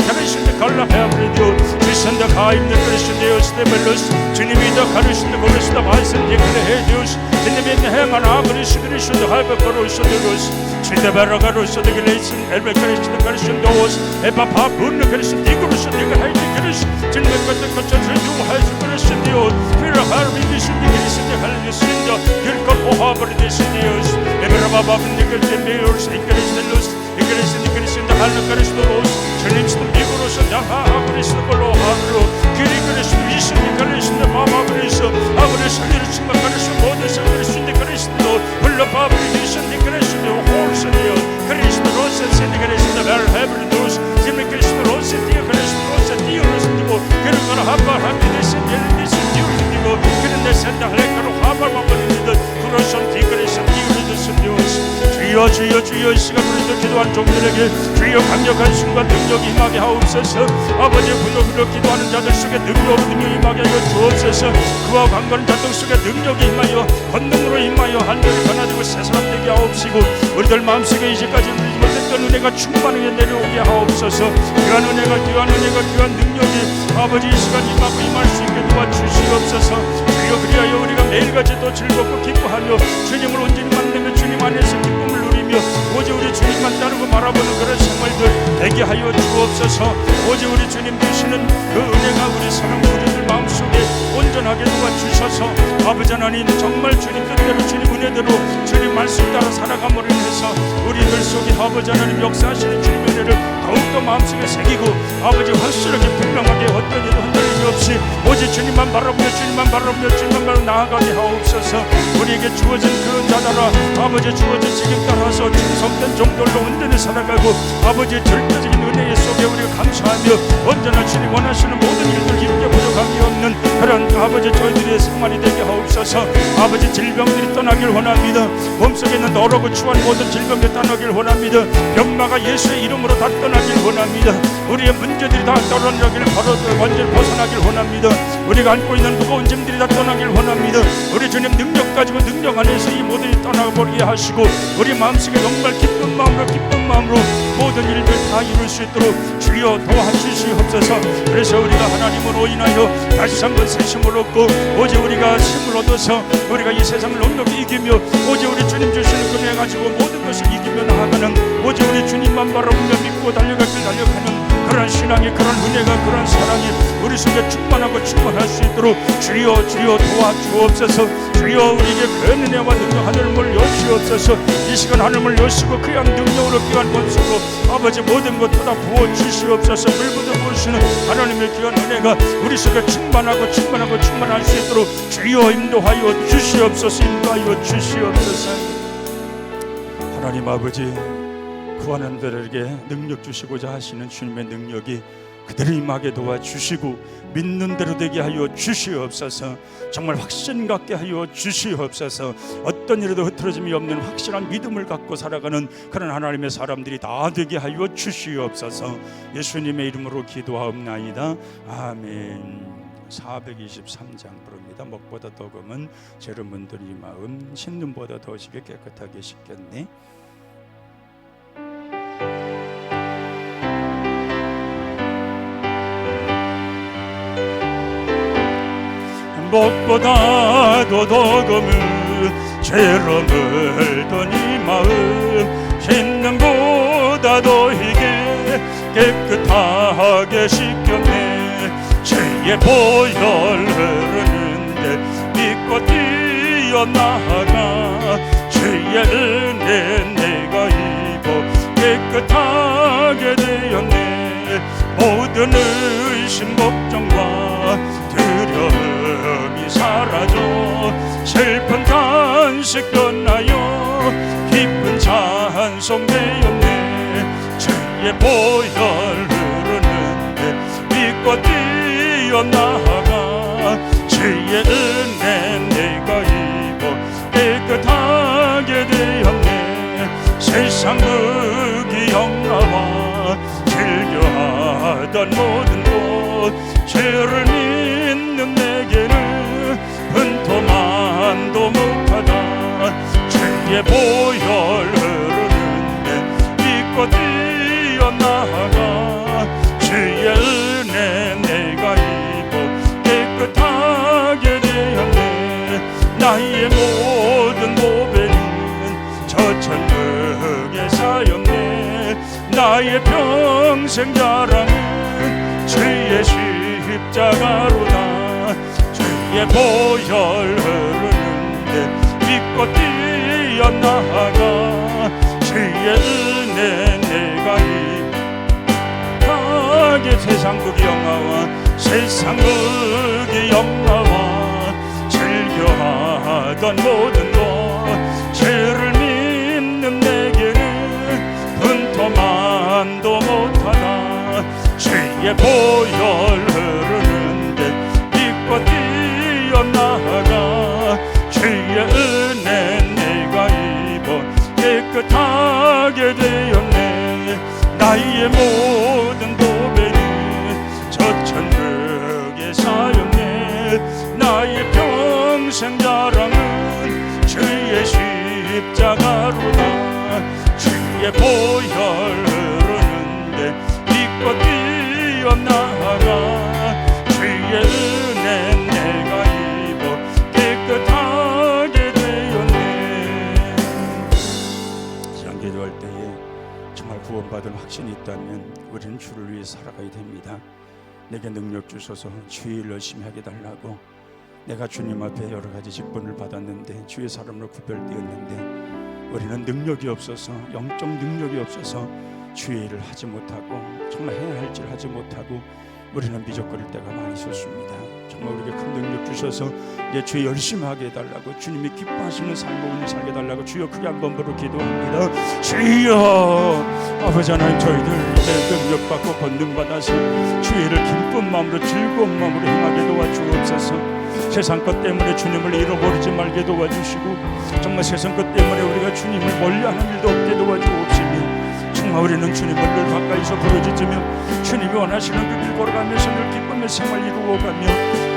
칼라 헤브리디우 주신데 가임데 그레신데우스 데벨루스 주님이 더 가르신데 그레신데 바이신데 그레헤디우스 주님이 해만 아브리시 그레신데 할베버루스데루스 주데베라가루스데 그레신 엘베 그레신데 그레신도스 에바바 분르 그레신데 그레신데 그레신데 Deus, 진흙같은 것처럼 용하여 주시는 Deus, 그를 하나님이 주신 그리스도의 할례루야, 길고 보화버리 되신 Deus, 에브라바바분들 잼베오스 이그리스도로스, 이그리스도 하늘 그리스도로스, 주님스도 미국으로서 양하하고 그리스도 걸로 하므로 길이 그리스도 이신이 그리스도 마마 그리스도 아버지 살리를 충만 그리스도 모든 성 그리스도 그리스도 흘러바버리 되신 그리스도 홀스니요 그리스도 로스 신이 그리스도 벨헤브리도스 지미 그리스도 로스 디어 그리스도 로스 디오로스 디고 그런 거는 한발한비 되신 예리디스 디오리디고 그런 데 센다 할레카로 한발만버리는 그로선 디 그리스도 디오리디스 디오스 주여 주여 주여 이 시간 우리도 기도한 종들에게 주여 강력한 순간 능력이 임하게 하옵소서. 아버지 분노로 기도하는 자들 속에 능력으로 임하게 하여 주옵소서. 그와 관계하는 자들 속에 능력이 임하여 권능으로 임하여 하늘이 변화되고 새 사람 되게 하옵시고 우리들 마음속에 이제까지 누리지 못했던 은혜가 충만하게 내려오게 하옵소서. 귀한 은혜가 귀한 능력이 아버지 이 시간 임하고 임할 수 있게 도와주시옵소서. 주여 그리하여 우리가 매일같이 또 즐겁고 기뻐하며 주님을 온전히 만나며 주님 안에서 기쁨을 누리며 오직 우리 주님만 따르고 바라보는 그런 생활들 되게 하여 주옵소서. 오직 우리 주님 주시는 그 은혜가 우리 사랑 우리들 마음속에 온전하게 도와주셔서 아버지 하나님 정말 주님 뜻대로 주님 은혜대로 주님 말씀 따라 살아감으로 인해서 우리들 속에 아버지 하나님 역사하시는 주님의 은혜를 더욱더 마음속에 새기고 아버지 확실하게 분명하게 어떤 일도 흔들림이 없이 오직 주님만 바라보며 주님만 바라보며 나아가게 하옵소서. 우리에게 주어진 그 자다라 아버지 주어진 지금 따라서 충성된 종들로 온전히 살아가고 아버지의 절대적인 은혜 속에 우리가 감사하며 언제나 주님 원하시는 모든 일들 힘께 부족함이 없는 그런 아버지 저희들의 생활이 되게 하옵소서. 아버지 질병들이 떠나길 원합니다. 몸속에 있는 너로고 추한 모든 질병들이 떠나길 원합니다. 병마가 예수의 이름으로 다 떠나길 원합니다. 우리의 문제들이 다 떨어지길 완전히 벗어나길 원합니다. 우리가 안고 있는 무거운 짐들이 다 떠나길 원합니다. 우리 주님 능력 가지고 능력 안에서 이 모든 일이 떠나버리게 하시고 우리 마음속에 정말 기쁜 마음으로 모든 일들 다 이룰 수 있도록 주여 도와주시옵소서. 그래서 우리가 하나님으로 인하여 다시 한번 새 힘을 얻고 오직 우리가 힘을 얻어서 우리가 이 세상을 넉넉히 이기며 오직 우리 주님 주시는 은혜 가지고 모든 것을 이기며 나아가는 오직 우리 주님만 바라보며 믿고 달려가는 그런 신앙이 그런 은혜가 그런 사랑이 우리 속에 충만할 수 있도록 주여 도와주옵소서. 주여 우리에게 그 은혜와 능력 하늘을 여시옵소서. 이 시간 하늘을 여시고 귀한 능력으로 귀한 권수로 아버지 모든 것 다 부어주시옵소서. 물부터 부으시는 하나님의 귀한 은혜가 우리 속에 충만할 수 있도록 주여 인도하여 주시옵소서. 하나님 아버지 구하는 자들에게 능력 주시고자 하시는 주님의 능력이 그들을 임하게 도와주시고 믿는 대로 되게 하여 주시옵소서. 정말 확신 갖게 하여 주시옵소서. 어떤 일에도 흐트러짐이 없는 확실한 믿음을 갖고 살아가는 그런 하나님의 사람들이 다 되게 하여 주시옵소서. 예수님의 이름으로 기도하옵나이다. 아멘. 423장 부릅니다. 먹보다 더 검은 제르문들 이 마음 신눈보다 더 시게 깨끗하게 씻겠네. 먹보다도 더 검은 죄로 물든 이 마음 흰눈보다 더 희게 깨끗하게 씻겼네. 죄의 보혈 흐르는데 믿고 뛰어나가 죄의 은혜 내가 입어 깨끗하게 되었네. 모든 의심 걱정과 두려움이 사라져 슬픈 탄식 떠나요 기쁜 찬송 되었네. 주의 보혈 흐르는데 믿고 뛰어나가 주의 은혜 내가 입어 깨끗하게 되었네. 세상 무기영나와 즐겨하던 모든 것 죄를 믿는 내게는 분토만도 못하다. 주의 보혈 흐르는데 믿고 뛰어나가 주의 은혜 내가 입어 깨끗하게 되었네. 나의 모든 보배는 저 천국에 쌓였네. 나의 평생 자랑은 주의 신 십자가로다. 주의 보혈 흐르는데 믿고 뛰어나가. 주의 은혜 내가 이하게 세상 극이 영화와 세상 극이 영화와 즐겨하던 모든 것 죄를 믿는 내게는 분토만도 못하다. 주의 보혈 흐르는데 믿고 뛰어나가. 주의 은혜 내가 입어 깨끗하게 되었네. 나의 모든 도배는 저 천국에 사용해. 나의 평생 자랑은 주의 십자가로다. 주의 보혈 흐르는데 믿고 뛰어나가. 주의 은혜 내가 입어 깨끗하게 되었네. 시간 기도할 때에 정말 구원받은 확신이 있다면 우리는 주를 위해 살아가야 됩니다. 내게 능력 주셔서 주의 일 열심히 하게 달라고. 내가 주님 앞에 여러 가지 직분을 받았는데 주의 사람으로 구별되었는데 우리는 능력이 없어서, 영적 능력이 없어서 주의 일을 하지 못하고 정말 해야 할 일을 하지 못하고 우리는 미적거릴 때가 많이 있었습니다. 정말 우리에게 큰 능력 주셔서 이제 주의 열심히 하게 해달라고, 주님이 기뻐하시는 삶을 살게 해달라고 주여 크게 한번 부르 기도합니다. 주여 아버지 하나님, 저희들 이제 능력받고 권능받아서 주의 일을 기쁜 마음으로 즐거운 마음으로 행하게 도와주옵소서. 세상 것 때문에 주님을 잃어버리지 말게 도와주시고 정말 세상 것 때문에 우리가 주님을 멀리하는 일도 없게 도와주옵시며 정말 우리는 주님을 늘 가까이서 부르짖으며 주님이 원하시는 그 길 걸어가면서 늘 기쁨의 생활 이루어가며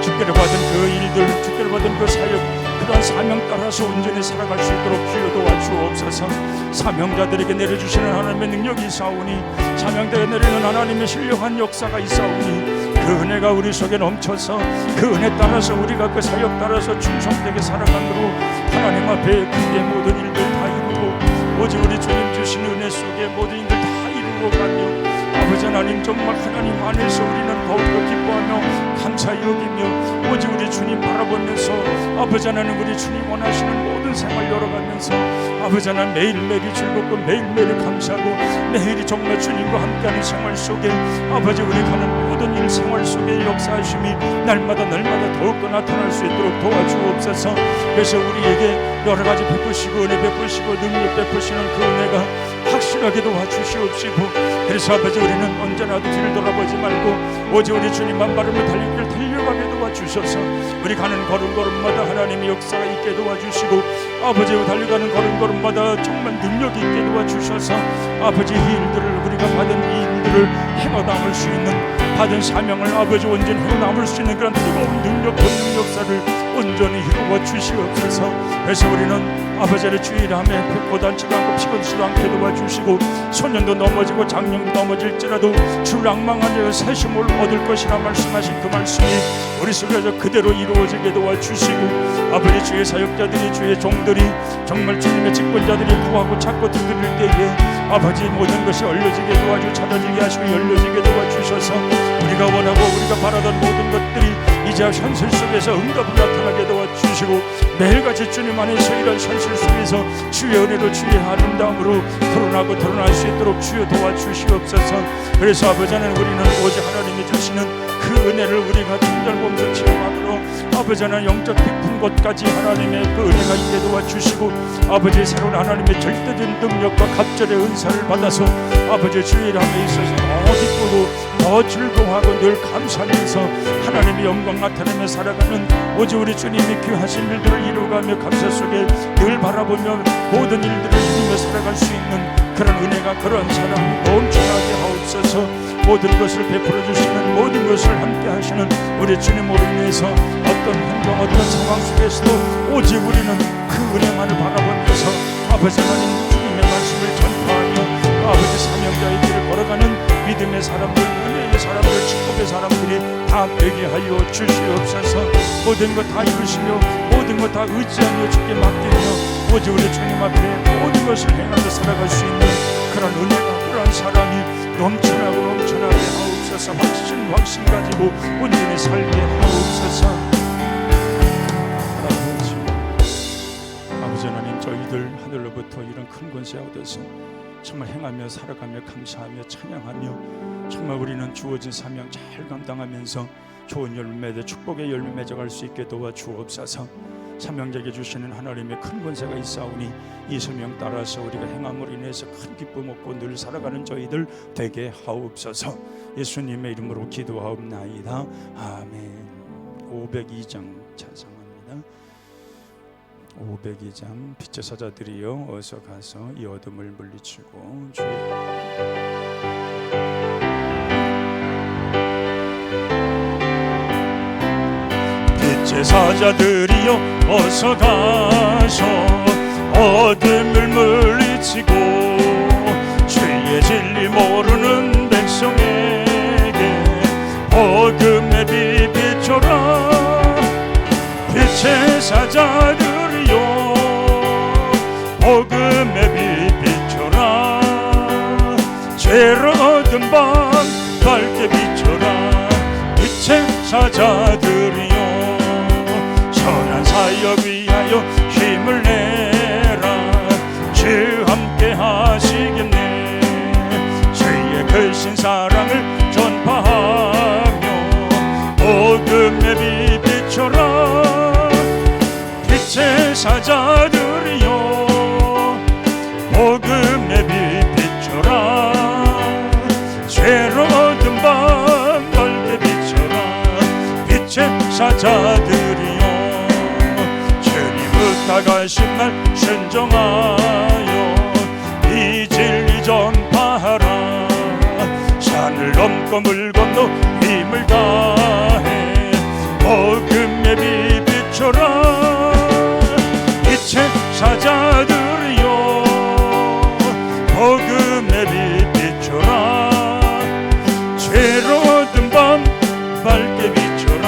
주께로 받은 그 일들, 주께로 받은 그 사역, 그러한 사명 따라서 온전히 살아갈 수 있도록 주여 도와주옵소서. 사명자들에게 내려주시는 하나님의 능력이 있사오니, 사명자에게 내리는 하나님의 신령한 역사가 있사오니 그 은혜가 우리 속에 넘쳐서 그 은혜 따라서 우리가 그 사역 따라서 충성되게 살아감으로 하나님 앞에 크게 모든 일들 다 이루고 오직 우리 주님 주신 은혜 속에 모든 일들 다 이루어가며 아버지 하나님, 정말 하나님 안에서 우리는 더욱더 기뻐하며 감사히 여기며 오직 우리 주님 바라보면서 아버지 하나님, 우리 주님 원하시는 모든 생활 열어가면서 아버지 하나님, 매일매일이 즐겁고 매일매일이 감사하고 매일이 정말 주님과 함께하는 생활 속에 아버지, 우리 가는 모든 일 생활 속에 역사하심이 날마다 더욱더 나타날 수 있도록 도와주옵소서. 그래서 우리에게 여러 가지 베푸시고 은혜 베푸시고 능력 베푸시는 그 은혜가 확실하게 도와주시옵시고, 그래서 아버지 우리는 언제나도 뒤를 돌아보지 말고 오직 우리 주님만 바르며 달릴 길 달려가게 도와주셔서 우리 가는 걸음걸음마다 하나님의 역사가 있게 도와주시고 아버지 달려가는 걸음걸음마다 정말 능력이 있게 도와주셔서 아버지 이 일들을, 우리가 받은 이 일들을 행어 담을 수 있는, 받은 사명을 아버지 온전히 행어 담을 수 있는 그런 뜨거운 능력, 권능 역사를 온전히 이루어 주시옵소서. 그래서 우리는 아버지의 주일함에 고단치도 않고 피곤치도 않게 도와주시고 소년도 넘어지고 장년도 넘어질지라도 주 낭망하여 새심을 얻을 것이라 말씀하신 그 말씀이 우리 속에서 그대로 이루어지게 도와주시고 아버지, 주의 사역자들이, 주의 종들이 정말 주님의 직분자들이 구하고 찾고 두드릴 때에 아버지 모든 것이 알려지게 도와주, 찾아지게 하시고 열려지게 도와주셔서 우리가 원하고 우리가 바라던 모든 것들이 이제 현실 속에서 응답을 나타나게 도와주시고 매일같이 주님 안에서 이런 현실 속에서 주의 은혜로 주의 아름다움으로 드러나고 드러날 수 있도록 주여 도와주시옵소서. 그래서 아버지 하나님, 우리는 오직 하나님이 주시는 그 은혜를 우리가 통달보면서 체험함으로 아버지 하나님, 영적 깊은 곳까지 하나님의 그 은혜가 있게 도와주시고 아버지 새로운 하나님의 절대적인 능력과 갑절의 은사를 받아서 아버지 주의 일함에 있어서 더 기쁘고 더 즐거워하고 늘 감사하면서 하나님의 영광 나타내며 살아가는 오직 우리 주님이 귀하신 일들을 이루어가며 감사 속에 늘 바라보며 모든 일들을 이루며 살아갈 수 있는 그런 은혜가, 그런 사랑이 넘쳐나게 하옵소서. 모든 것을 베풀어 주시는, 모든 것을 함께 하시는 우리 주님으로 인해서 어떤 환경, 어떤 상황 속에서도 오직 우리는 그 은혜만을 바라보면서 아버지 하나님 주님의 말씀을 전파하며 아버지 사명자의 길을 걸어가는 믿음의 사람들, 은혜의 사람들, 축복의 사람들이 다 되게 하여 주시옵소서. 모든 것 다 이루시며 모든 것 다 의지하며 주께 맡기며 오직 우리 주님 앞에 모든 것을 행하며 살아갈 수 있는 그런 은혜가, 그런 사랑이 넘쳐나게 하옵소서. 주옵소서. 확신 가지고 온전히 살게 하옵소서. 아버지 하나님, 저희들 하늘로부터 이런 큰 권세 얻어서 정말 행하며 살아가며 감사하며 찬양하며 정말 우리는 주어진 사명 잘 감당하면서 좋은 열매 맺어 축복의 열매 맺어갈 수 있게 도와주옵소서. 사명자에게 주시는 하나님의 큰 권세가 있사오니 이 사명 따라서 우리가 행함으로 인해서 큰 기쁨 얻고 늘 살아가는 저희들 되게 하옵소서. 예수님의 이름으로 기도하옵나이다. 아멘. 502장 찬송합니다. 502장 빛의 사자들이여 어서 가서 이 어둠을 물리치고 빛의 사자들이여 어서 가서 어둠을 물리치고 주의 진리 모르는 백성에게 복음의 빛 비춰라. 빛의 사자들이여 복음의 빛 비춰라. 죄로 얻은 밤 밝게 비춰라. 빛의 사자들이여 선한 사역 위하여 힘을 내라. 주 함께 하시겠네. 주의 크신 사랑을 전파하며 복음의 빛 비춰라. 빛의 사자들이여 복음의 빛 비춰라. 죄로 얻은 밤 밝게 비춰라. 빛의 사자들이여 주님 부탁하신 말 순종하여 이 진리 전파하라. 산을 넘고 물 건너 힘을 다해 복음의 빛 비춰라. 빛의 사자들이여 복음의 빛 비춰라. 죄로 얻은 밤 밝게 비춰라.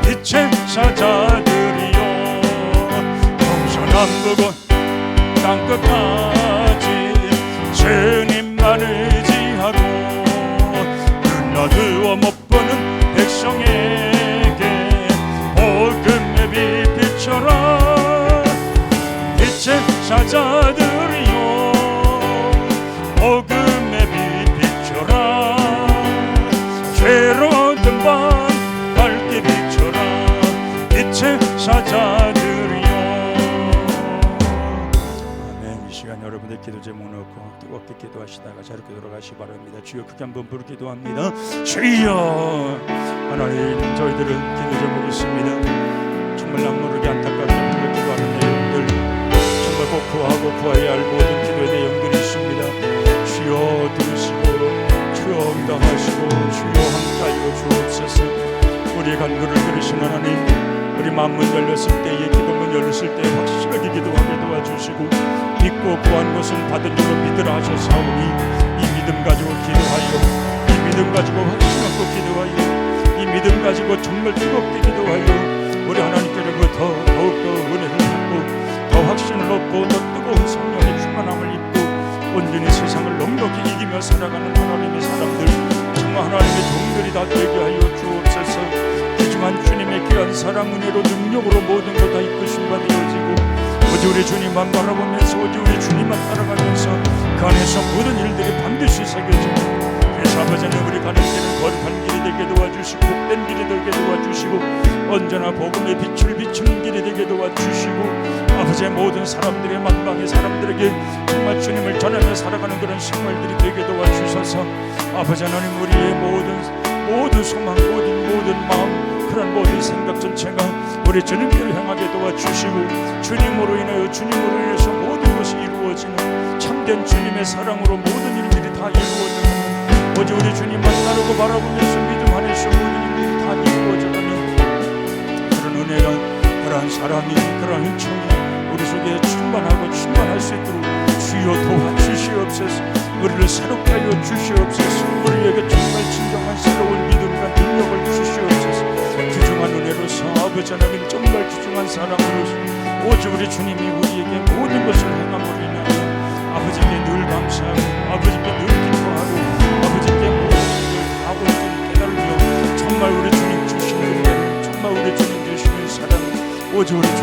빛의 사자들이여 동서남북은 땅끝까지 주님만 의지하고 눈 어두워 못 보는 백성에게 복음의 빛 비춰라. 빛의 사자들이여 복음의 빛 비춰라. 죄로 얻은 밤 밝게 비춰라. 빛의 사자들이여. 아멘. 이 시간 여러분들 기도 제목 놓고 뜨겁게 기도하시다가 자유롭게 돌아가시기 바랍니다. 주여 크게 한번 부르 기도합니다. 주여. 하나님, 저희들은 기도 제목이 있습니다. 정말 남모르게 안타깝게 기도하는 내용들, 정말 꼭 구하고 구해야 할 모든 기도의 내용들이 있습니다. 주여 들으시고 주여 응답하시고 주여 함께하여 주옵소서. 우리의 간구를 들으신 하나님, 우리 마음문 열렸을 때에 기도문 열렸을 때 확실하게 기도하게 도와주시고 믿고 구한 것은 받은 줄로 믿으라 하셨사오니 이 믿음 가지고 기도하여 이 믿음 가지고 확신 갖고 기도하여 이 믿음 가지고 정말 뜨겁게 기도하여 우리 하나님께로부터 더욱더 은혜를 받고 더 확신을 얻고 더 뜨거운 성령의 충만함을 입고 온전히 세상을 넉넉히 이기며 살아가는 하나님의 사람들, 정말 하나님의 종들이 다 되게 하여 주옵소서. 귀중한 주님의 귀한 사랑 은혜로 능력으로 모든 것 다 이끄신 바 되어지고 오직 우리 주님만 바라보면서 오직 우리 주님만 따라가면서 그 안에서 모든 일들이 반드시 새겨지고, 그래서 아버지 하나님 우리 가는 길은 거룩한 길이 되게 도와주시고 복된 길이 되게 도와주시고 언제나 복음의 빛을 비추는 길이 되게 도와주시고 아버지의 모든 사람들의 만방의 사람들에게 정말 주님을 전하며 살아가는 그런 생활들이 되게 도와주셔서 아버지 하나님 우리의 모든 소망, 모든 마음, 그런 모든 생각 전체가 우리 주님께로 향하게 도와주시고 주님으로 인해서 모든 것이 이루어지는 참된 주님의 사랑으로 모든 일들이 다 이루어지는 오직 우리 주님만 따르고 바라보면서 믿음 안에서 모든 일들이 다 이루어지는 그런 은혜가, 그러한 사랑이, 그러한 은총이 우리 속에 충만할 수 있도록 주여 도와주시옵소서. 우리를 새롭게 하여 주시옵소서. 우리에게 정말 진정한 새로운 믿음과 능력을 주시옵소서. 귀중한 은혜로서 아버지 하나님 정말 귀중한 사랑으로서 오직 우리 주님이 우리에게 모든 것을 행함으로 인하여 아버지께 늘 감사하고 아버지께 늘 기뻐하고 아버지께 모든 것을 다 주옵소서.